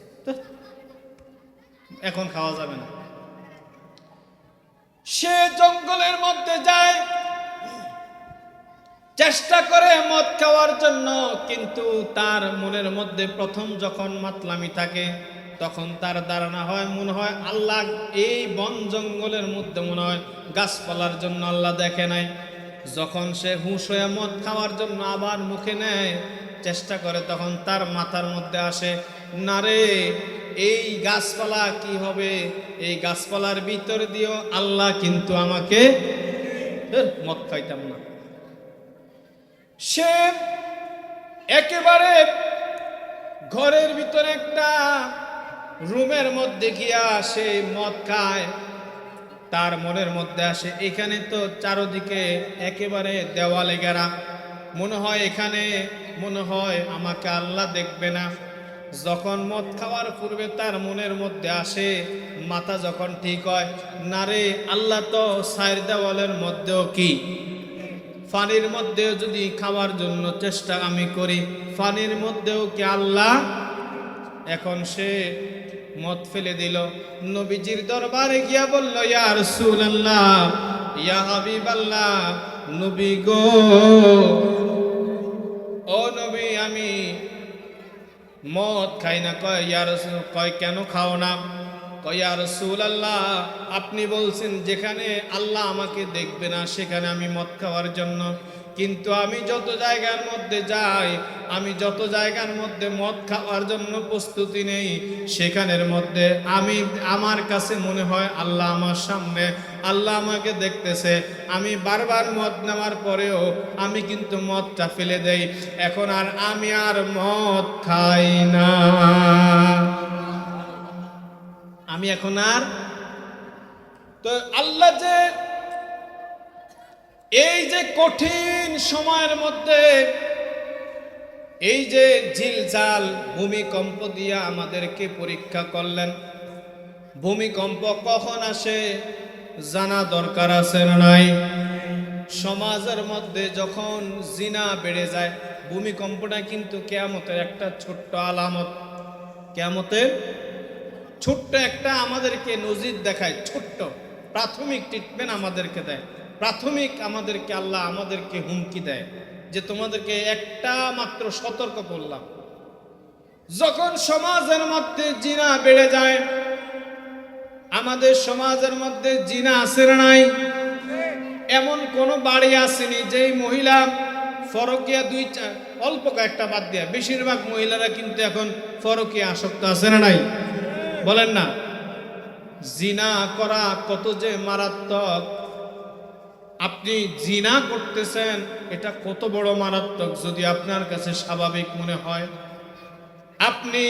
[SPEAKER 1] এখন খাওয়া যাবে না। সে জঙ্গলের মধ্যে যায়, চেষ্টা করে মদ খাওয়ার জন্য, কিন্তু তার মনের মধ্যে প্রথম যখন মাতলামি থাকে তখন তার ধারণা হয়, মনে হয় আল্লাহ এই বন জঙ্গলের মধ্যে মনে হয় গাছপালার জন্য আল্লাহ দেখে নাই। যখন সে হুঁশ হয়ে মদ খাওয়ার জন্য আবার মুখে নেয়, চেষ্টা করে, তখন তার মাথার মধ্যে আসে, না রে, এই গাছপালা কি হবে? এই গাছপালার ভিতর দিয়েও আল্লাহ কিন্তু আমাকে, মদ খাইতাম না। সে একেবারে ঘরের ভিতরে একটা রুমের মধ্যে গিয়া সে মদ খায়। তার মনের মধ্যে আসে, এখানে তো চারদিকে একেবারে দেওয়ালে ঘেরা, মনে হয় এখানে মনে হয় আমাকে আল্লাহ দেখবে না। যখন মদ খাওয়ার পূর্বে তার মনের মধ্যে আসে, মাথা যখন ঠিক হয়, না রে, আল্লাহ তো সাইর দেওয়ালের মধ্যেও কি, পানির মধ্যেও যদি খাওয়ার জন্য চেষ্টা আমি করি, পানির মধ্যেও কি আল্লাহ? এখন সে মদ ফেলে দিল, নবীজির দরবারে গিয়া বলল, ইয়া রাসূলুল্লাহ, ইয়া হাবিবাল্লাহ, নবী গো, ও নবী, আমি মদ খাই না। কয় ইয়া রাসূল, কয় কেন খাও না? কয় ইয়া রাসূলুল্লাহ, আপনি বলছেন যেখানে আল্লাহ আমাকে দেখবে না সেখানে আমি মদ খাওয়ার জন্য, কিন্তু আমি যত জায়গার মধ্যে যাই, আমি যত জায়গার মধ্যে মদ খাওয়ার জন্য প্রস্তুতি নেই, সেখানের মধ্যে আমার কাছে মনে হয় আল্লাহ আমার সামনে, আল্লাহ আমাকে দেখতেছে। আমি বারবার মদ নেওয়ার পরেও আমি কিন্তু মদটা ফেলে দেই। এখন আর আমি আর মদ খাই না, আমি এখন আর। তো আল্লাহ যে এই যে কঠিন সময়ের মধ্যে এই যে ঝিলঝাল ভূমিকম্প দিয়া আমাদেরকে পরীক্ষা করলেন। ভূমিকম্প কখন আসে জানা দরকার আছে না নাই? সমাজের মধ্যে যখন জিনা বেড়ে যায়, ভূমিকম্পটা কিন্তু কিয়ামতের একটা ছোট্ট আলামত। কিয়ামতের ছোট্ট একটা আমাদেরকে নজির দেখায়, ছোট্ট প্রাথমিক ট্রিটমেন্ট আমাদেরকে দেয়, প্রাথমিক আমাদেরকে আল্লাহ আমাদেরকে হুমকি দেয় যে তোমাদেরকে একটা মাত্র সতর্ক করলাম। যখন সমাজের মধ্যে জিনা বেড়ে যায়, আমাদের সমাজের মধ্যে জিনা আছে না নাই? এমন কোন বাড়ি আসেনি যেই মহিলা ফরকিয়া অল্প কয়েকটা বাদ দিয়া বেশিরভাগ মহিলারা কিন্তু এখন ফরকিয়া আসক্ত আছে না নাই? বলেন না? জিনা করা কত যে মারাত্মক। আপনি জিনা করতেছেন, এটা কত বড় মারাত্মক যদি আপনার কাছে স্বাভাবিক মনে হয়। আপনি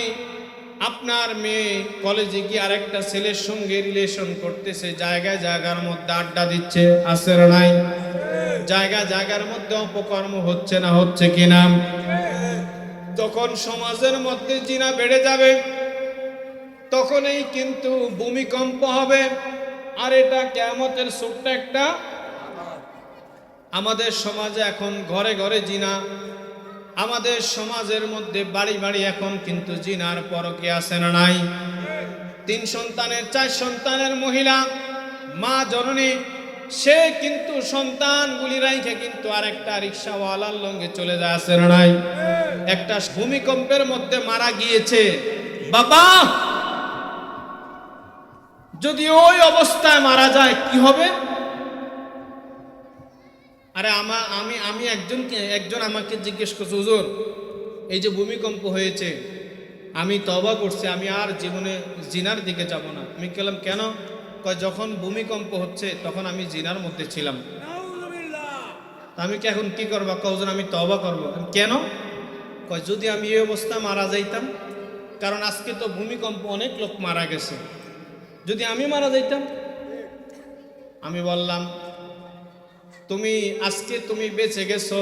[SPEAKER 1] আপনার মেয়ে কলেজে গিয়ে আরেকটা ছেলের সঙ্গে রিলেশন করতেছে, জায়গায় জায়গার মধ্যে আড্ডা দিচ্ছে, আছে না নাই? জায়গা জায়গার মধ্যে অপকর্ম হচ্ছে না হচ্ছে কিনা, তখন সমাজের মধ্যে জিনা বেড়ে যাবে, তখনই কিন্তু ভূমিকম্প হবে। আর এটা কিয়ামতের ছোট্ট একটা, আমাদের সমাজে এখন ঘরে ঘরে জিনা, আমাদের সমাজের মধ্যে বাড়ি বাড়ি এখন কিন্তু জিনার পরকীয়া আছে না নাই? 3 সন্তানের 4 সন্তানের মহিলা মা জননী, সে কিন্তু সন্তানগুলি রাইখে কিন্তু আরেকটা রিক্সাওয়ালার লঙ্গে চলে যায়, আছে না নাই? একটা ভূমিকম্পের মধ্যে মারা গিয়েছে বাবা, যদি ওই অবস্থায় মারা যায় কি হবে? আরে আমি একজন আমাকে জিজ্ঞেস করছে, হুজুর এই যে ভূমিকম্প হয়েছে, আমি তওবা করছি, আমি আর জীবনে জিনার দিকে যাব না। আমি বললাম কেন? কয় যখন ভূমিকম্প হচ্ছে তখন আমি জিনার মধ্যে ছিলাম। আমি কি এখন কি করবো? কয় হুজুর আমি তওবা করবো। কেন? কয় যদি আমি এই অবস্থায় মারা যাইতাম, কারণ আজকে তো ভূমিকম্প অনেক লোক মারা গেছে, যদি আমি মারা যাইতাম। আমি বললাম তুমি আজকে তুমি বেঁচে গেছো,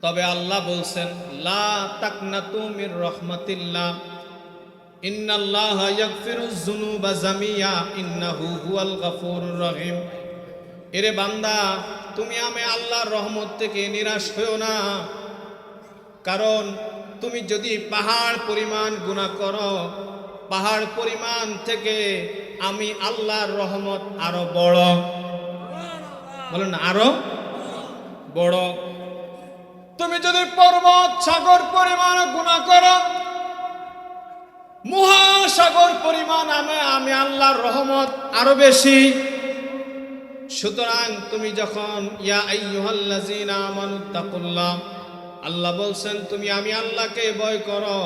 [SPEAKER 1] তবে আল্লাহ বলছেন লা তাকনাতু মির রাহমাতিল্লাহ ইন্নাল্লাহা ইয়াগফিরুয যুনুবা জামিয়া ইন্নাহু হুয়াল গফুরুর রহিম। এরে বান্দা, তুমি আমি আল্লাহর রহমত থেকে নিরাশ হইও না, কারণ তুমি যদি পাহাড় পরিমাণ গুনাহ করো, পাহাড় পরিমাণ থেকে আমি আল্লাহর রহমত আরো বড়। বলেন আরো বড়। তুমি যদি পর্বত সাগর পরিমাণ গুনাহ করো, মহাসাগর পরিমাণ আমি আল্লাহর রহমত আরো বেশি। সুতরাং তুমি যখন ইয়া আইয়ুহাল্লাযীনা আমানুত্তাকুল্লাহ, আল্লাহ বলছেন তুমি আমি আল্লাহকে ভয় করো,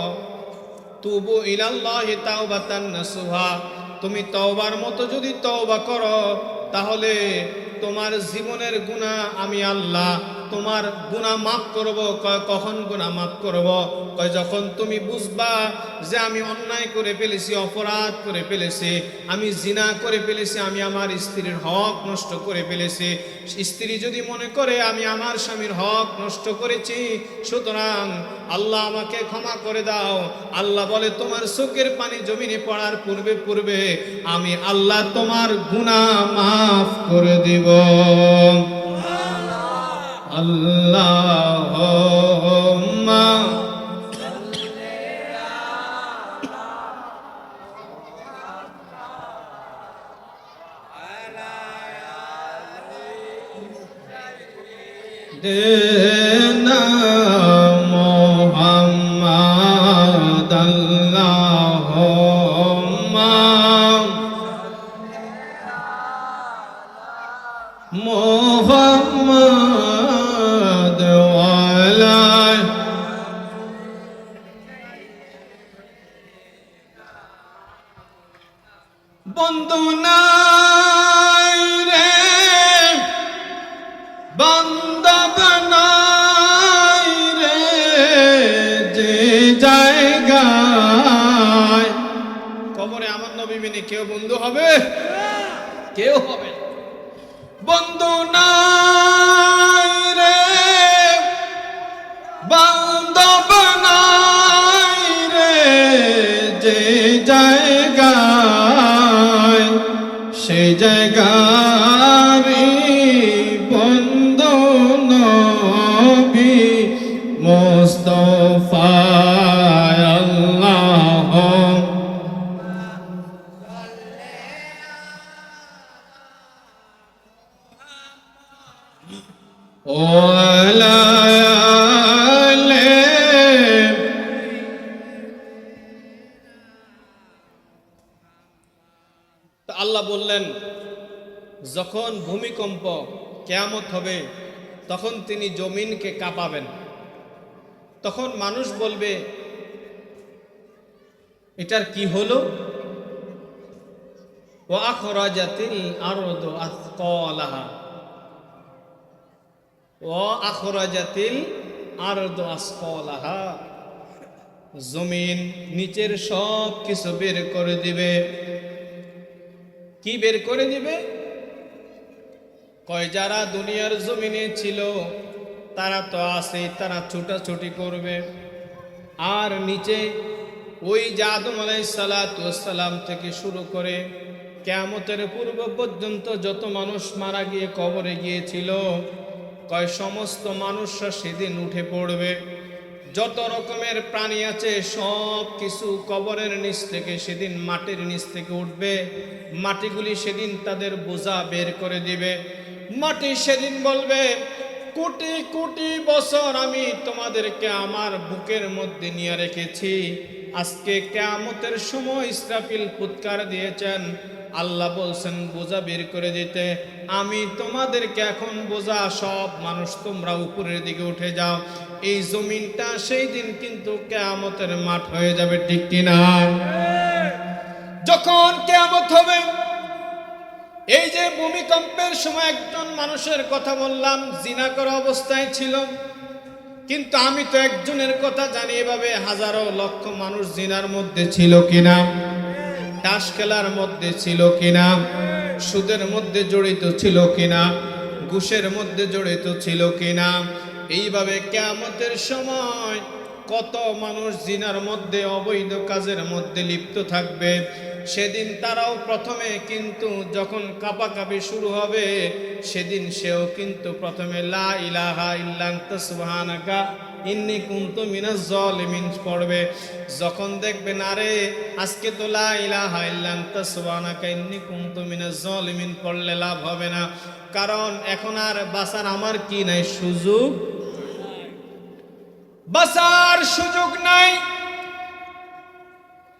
[SPEAKER 1] তুবু ইলাল্লাহি তাওবাতান নাসুহা, তুমি তওবার মতো যদি তওবা করো, তাহলে তোমার জীবনের গুনাহ আমি আল্লাহ তোমার গুনাহ মাফ করব। কখন গুনাহ মাফ করব? কয় যখন তুমি বুঝবা যে আমি অন্যায় করে ফেলেছি, অপরাধ করে ফেলেছি, আমি জিনা করে ফেলেছি, আমি আমার স্ত্রীর হক নষ্ট করে ফেলেছি। স্ত্রী যদি মনে করে আমি আমার স্বামীর হক নষ্ট করেছি, সুতরাং আল্লাহ আমাকে ক্ষমা করে দাও, আল্লাহ বলে তোমার চোখের পানি জমিনে পড়ার পূর্বে পূর্বে আমি আল্লাহ তোমার গুনাহ মাফ করে দিব। আল্লাহুম্মা দেনা মুহাম্মাদ আল্লাহুম্মা মুহাম্মাদ ওয়ালা। বন্ধু নাই রে বান্দব নাই রে, যে জায়গায় কবরে আমার নবী মেনে কেউ বন্ধু হবে? কেউ হবে না। বন্ধু নাই রে বান্দব নাই রে, যে জায়গায় সে জায়গারই বন্ধু নবী মুস্তাফা। আল্লাহ ওয়ালা আলে। আল্লাহ বললেন যখন ভূমিকম্প কিয়ামত হবে তখন তিনি জমিনকে কাঁপাবেন। তখন মানুষ বলবে এটার কি হলো? ওয়া আখরাজাতিল আরদু আসকালাহা, ওয়া আখরাজাতিল আরদু আসকালাহা, জমিন নিচের সব কিছু বের করে দিবে। কি বের করে দিবে? কয় যারা দুনিয়ার জমিনে ছিল তারা তো আছে, তারা ছুটাছুটি করবে। আর নিচে ওই যে আদম আলাইহিস সালাম থেকে শুরু করে কিয়ামতের পূর্ব পর্যন্ত যত মানুষ মারা গিয়ে কবরে গিয়েছিল, কয় সমস্ত মানুষরা সেদিন উঠে পড়বে। যত রকমের প্রাণী আছে সব কিছু কবরের নিচ থেকে সেদিন মাটির নিচ থেকে উঠবে। মাটিগুলি সেদিন তাদের বোঝা বের করে দিবে। মাটি সেদিন বলবে, কোটি কোটি বছর আমি তোমাদেরকে আমার বুকের মধ্যে নিয়ে রেখেছি, আজকে কিয়ামতের সময় ইসরাফিল ফুৎকার দিয়েছেন, আল্লাহ বলছেন বোঝা বের করে দিতে, আমি তোমাদেরকে এখন বোঝা সব মানুষ তোমরা উপরের দিকে উঠে যাও। এই জমিনটা সেই দিন কিন্তু কিয়ামতের মাঠ হয়ে যাবে, ঠিক কিনা? যখন কিয়ামত হবে, এই যে ভূমিকম্পের সময় একজন মানুষের কথা বললাম, জিনা করা অবস্থায় ছিল, কিন্তু আমি তো একজনের কথা জানি, এভাবে হাজারো লক্ষ মানুষ জিনার মধ্যে ছিল কিনা, তাস খেলার মধ্যে ছিল কিনা, সুদের মধ্যে জড়িত ছিল কিনা, ঘুষের মধ্যে জড়িত ছিল কিনা। এইভাবে কিয়ামতের সময় কত মানুষ জিনার মধ্যে, অবৈধ কাজের মধ্যে লিপ্ত থাকবে। সেদিন তারাও প্রথমে কিন্তু যখন কাঁপাকাঁপি শুরু হবে, সেদিন সেও কিন্তু প্রথমে লা ইলাহা ইল্লা আনতা সুবহানাকা ইন্নী কুনতু মিনাজ জালিমিন পড়বে। যখন দেখবেন আরে আজকে তো লা ইলাহা ইল্লা আনতা সুবহানাকা ইন্নী কুনতু মিনাজ জালিমিন পড়লে লাভ হবে না, কারণ এখন আর বাঁচার আমার কি নাই, সুযোগ, বাঁচার সুযোগ নাই।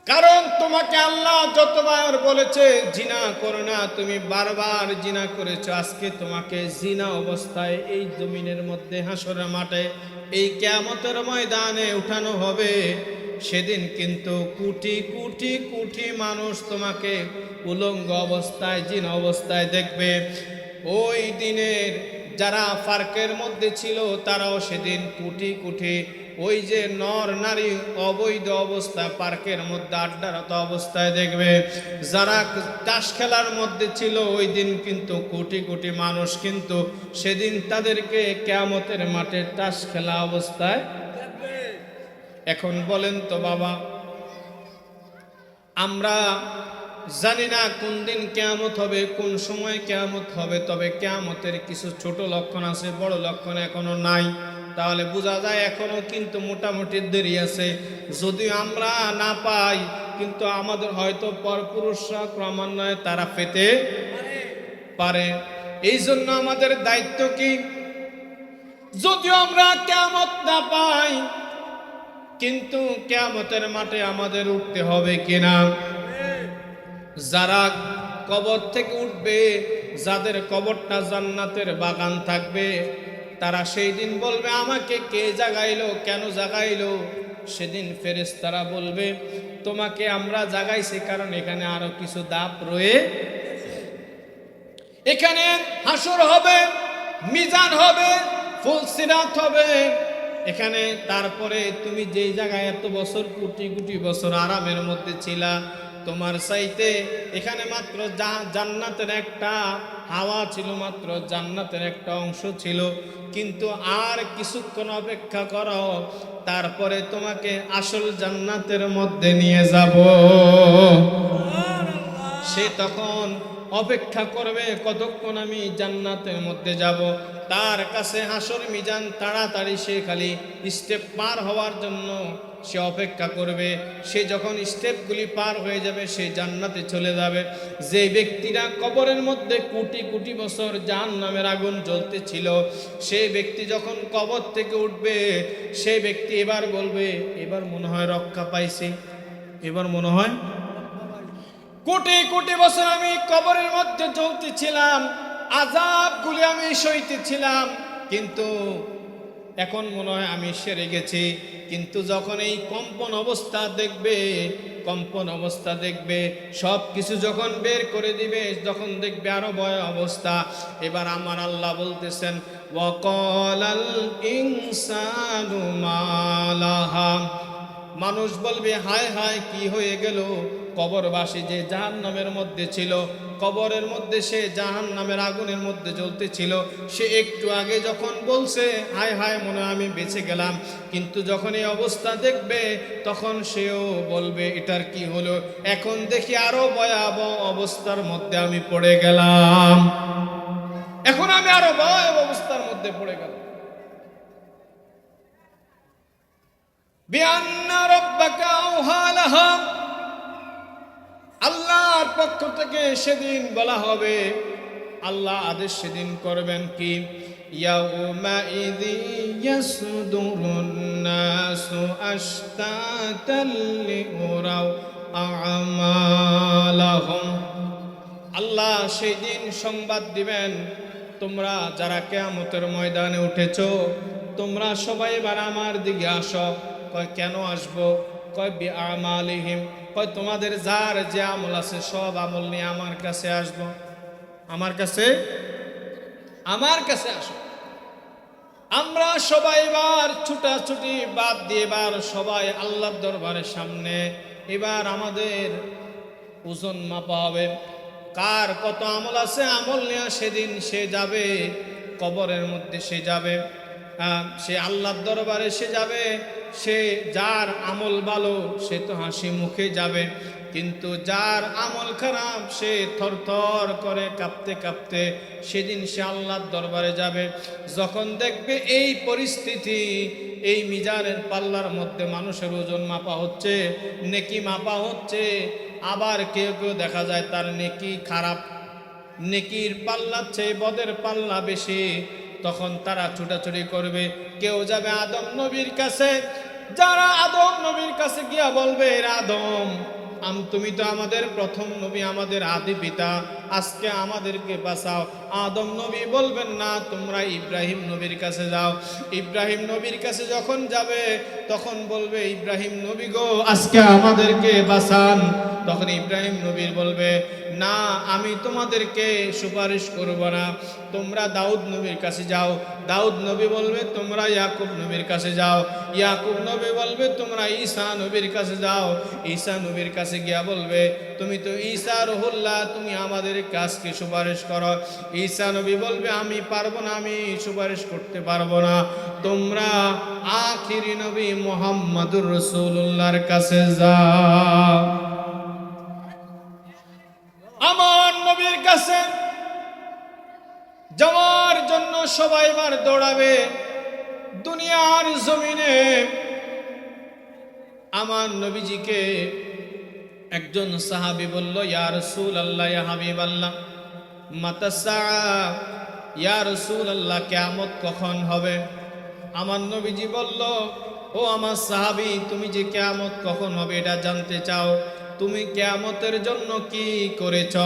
[SPEAKER 1] কারণ তোমাকে আল্লাহ যতবার বলেছে জিনা করো না, তুমি বারবার জিনা করেছো। আজকে তোমাকে জিনা অবস্থায় এই জমিনের মধ্যে, হাসরের মাঠে, এই কিয়ামতের ময়দানে উঠানো হবে। সেদিন কিন্তু কোটি কোটি কোটি মানুষ তোমাকে উলঙ্গ অবস্থায়, জিনা অবস্থায় দেখবে। ওই দিনের যারা ফারকের মধ্যে ছিল তারাও সেদিন কোটি কোটি, ওই যে নর নারী অবৈধ অবস্থা পার্কের মধ্যে আড্ডারত অবস্থায় দেখবে। যারা তাস খেলার মধ্যে ছিল ওই দিন কিন্তু কোটি কোটি মানুষ কিন্তু সেদিন তাদেরকে কিয়ামতের মাঠে তাস খেলা অবস্থায়। এখন বলেন তো বাবা, আমরা জানি না কোন দিন কিয়ামত হবে, কোন সময় কিয়ামত হবে, তবে কিয়ামতের কিছু ছোট লক্ষণ আছে, বড় লক্ষণ এখনো নাই। তাহলে বোঝা যায় এখনো কিন্তু মোটামুটি দেরি আছে। যদিও আমরা না পাই, কিন্তু আমাদের হয়তো পরপুরুষরা ক্রমান্বয়ে তারা পেতে পারে। এই জন্য আমাদের দায়িত্ব কি, যদিও আমরা কিয়ামত না পাই, কিন্তু কিয়ামতের মাঠে আমাদের উঠতে হবে কিনা। যারা কবর থেকে উঠবে, যাদের কবরটা জান্নাতের বাগান থাকবে, তারা সেই দিন বলবে আমাকে কে জাগাইলো, কেন জাগাইলো? সেদিন ফেরেশতারা বলবে তোমাকে আমরা জাগাইছি কারণ এখানে আরো কিছু ধাপ রয়ে, এখানে হাসর হবে, মিজান হবে, ফুলসিরাত হবে এখানে। তারপরে তুমি যেই জায়গায় এত বছর কোটি কোটি বছর আরামের মধ্যে ছিলা, তোমার চাইতে এখানে মাত্র জান্নাতের একটা হাওয়া ছিল, মাত্র জান্নাতের একটা অংশ ছিল, কিন্তু আর কিছুক্ষণ অপেক্ষা করো, তারপরে তোমাকে আসল জান্নাতের মধ্যে নিয়ে যাব। সে তখন অপেক্ষা করবে কতক্ষণ আমি জান্নাতের মধ্যে যাব। তার কাছে হাসর মিজান তাড়াতাড়ি, সে খালি স্টেপ পার হওয়ার জন্য সে অপেক্ষা করবে। সে যখন স্টেপগুলি পার হয়ে যাবে সে জান্নাতে চলে যাবে। যে ব্যক্তিরা কবরের মধ্যে কোটি কোটি বছর জাহান্নামের আগুন জ্বলতেছিল, সেই ব্যক্তি যখন কবর থেকে উঠবে, সেই ব্যক্তি এবার বলবে এবার মনে হয় রক্ষা পাইছি, এবার মনে হয় কোটি কোটি বছর আমি কবরের মধ্যে জ্বলতেছিলাম, আযাবগুলি আমি সইতেছিলাম, কিন্তু এখন মনে হয় আমি সেরে গেছি। কিন্তু যখন এই কম্পন অবস্থা দেখবে, সব কিছু যখন বের করে দিবে, যখন দেখবে আরো ভয় অবস্থা, এবার আমার আল্লাহ বলতেছেন ওয়াকালাল ইনসানু মা লাহা মানুষ বলবে হায় হায় কি হয়ে গেল, কবরবাসী যে জাহান্নামের মধ্যে ছিল, কবরের মধ্যে সে জাহান্নামের আগুনের মধ্যে জ্বলতেছিল, সে একটু আগে যখন বলছে হায় হায় মনে হয় আমি বেঁচে গেলাম, কিন্তু যখন এই অবস্থা দেখবে তখন সেও বলবে এটার কি হলো, এখন দেখি আরো ভয়াবহ অবস্থার মধ্যে আমি পড়ে গেলাম, এখন আমি আরো ভয়াবহ অবস্থার মধ্যে পড়ে গেলাম। বিআন্না রাব্বাকা আওহা লাহা, আল্লাহর পক্ষ থেকে সেদিন বলা হবে, আল্লাহ আদেশ সেদিন করবেন কি, ইয়াউমাইযি ইয়াসদুরুন নাসু আশতাতাল লিউরাউ আমালাহুম, আল্লাহ সেই দিন সংবাদ দিবেন, তোমরা যারা কিয়ামতের ময়দানে উঠেছো তোমরা সবাই এবার আমার দিকে আসো। কয় কেন আসবো? কয় বিআমালিহিম, কয় তোমাদের যার যে আমল আছে সব আমল নিয়ে আমার কাছে আসবো, আমার কাছে আসো। আমরা সবাই এবার ছুটাছুটি বাদ দিয়ে এবার সবাই আল্লাহর দরবারের সামনে এবার আমাদের ওজন মাপা হবে, কার কত আমল আছে আমল নিয়ে সেদিন সে যাবে কবরের মধ্যে, সে যাবে সে আল্লাহর দরবারে সে যাবে, সে যার আমল ভালো সে তো হাসি মুখে যাবে, কিন্তু যার আমল খারাপ সে থরথর করে কাঁপতে কাঁপতে সেদিন সে আল্লাহর দরবারে যাবে। যখন দেখবে এই পরিস্থিতি, এই মিজানের পাল্লার মধ্যে মানুষের ওজন মাপা হচ্ছে, নেকি মাপা হচ্ছে, আবার কেউ কেউ দেখা যায় তার নেকি খারাপ, নেকির পাল্লার চেয়ে বদের পাল্লা বেশি, তখন তারা ছুটাছুটি করবে, কেউ যাবে আদম নবীর কাছে, যারা আদম নবীর কাছে গিয়া বলবে আদম তুমি তো আমাদের প্রথম নবী, আমাদের আদি পিতা, আজকে আমাদেরকে বাঁচাও। আদম নবী বলবেন না, তোমরা ইব্রাহিম নবীর কাছে যাও। ইব্রাহিম নবীর কাছে যখন যাবে তখন বলবে ইব্রাহিম নবী গো আজকে আমাদেরকে বাঁচান। তখন ইব্রাহিম নবীর বলবে না, আমি তোমাদেরকে সুপারিশ করব না, তোমরা দাউদ নবীর কাছে যাও। দাউদ নবী বলবে তোমরা ইয়াকুব নবীর কাছে যাও। ইয়াকুব নবী বলবে তোমরা ঈসা নবীর কাছে যাও। ঈসা নবীর কাছে গিয়া বলবে তুমি তো ঈসা রুহুল্লাহ, তুমি আমাদের কাজকে সুপারিশ করো। ঈসা নবী বলবে আমি পারবো না, আমি সুপারিশ করতে পারবো না, তোমরা আখিরি নবী মুহাম্মদুর রাসূলুল্লাহর কাছে যাও। আমার নবীর কাছে যাওয়ার জন্য সবাই এবার দৌড়াবে। দুনিয়ার জমিনে আমার নবীজিকে একজন সাহাবী বলল ইয়া রাসূলুল্লাহ, ইয়া হাবিবাল্লাহ, মাতা সাআ, ইয়া রাসূলুল্লাহ কিয়ামত কখন হবে? আমার নবীজি বলল ও আমার সাহাবী, তুমি যে কিয়ামত কখন হবে এটা জানতে চাও, তুমি কিয়ামতের জন্য কি করেছ?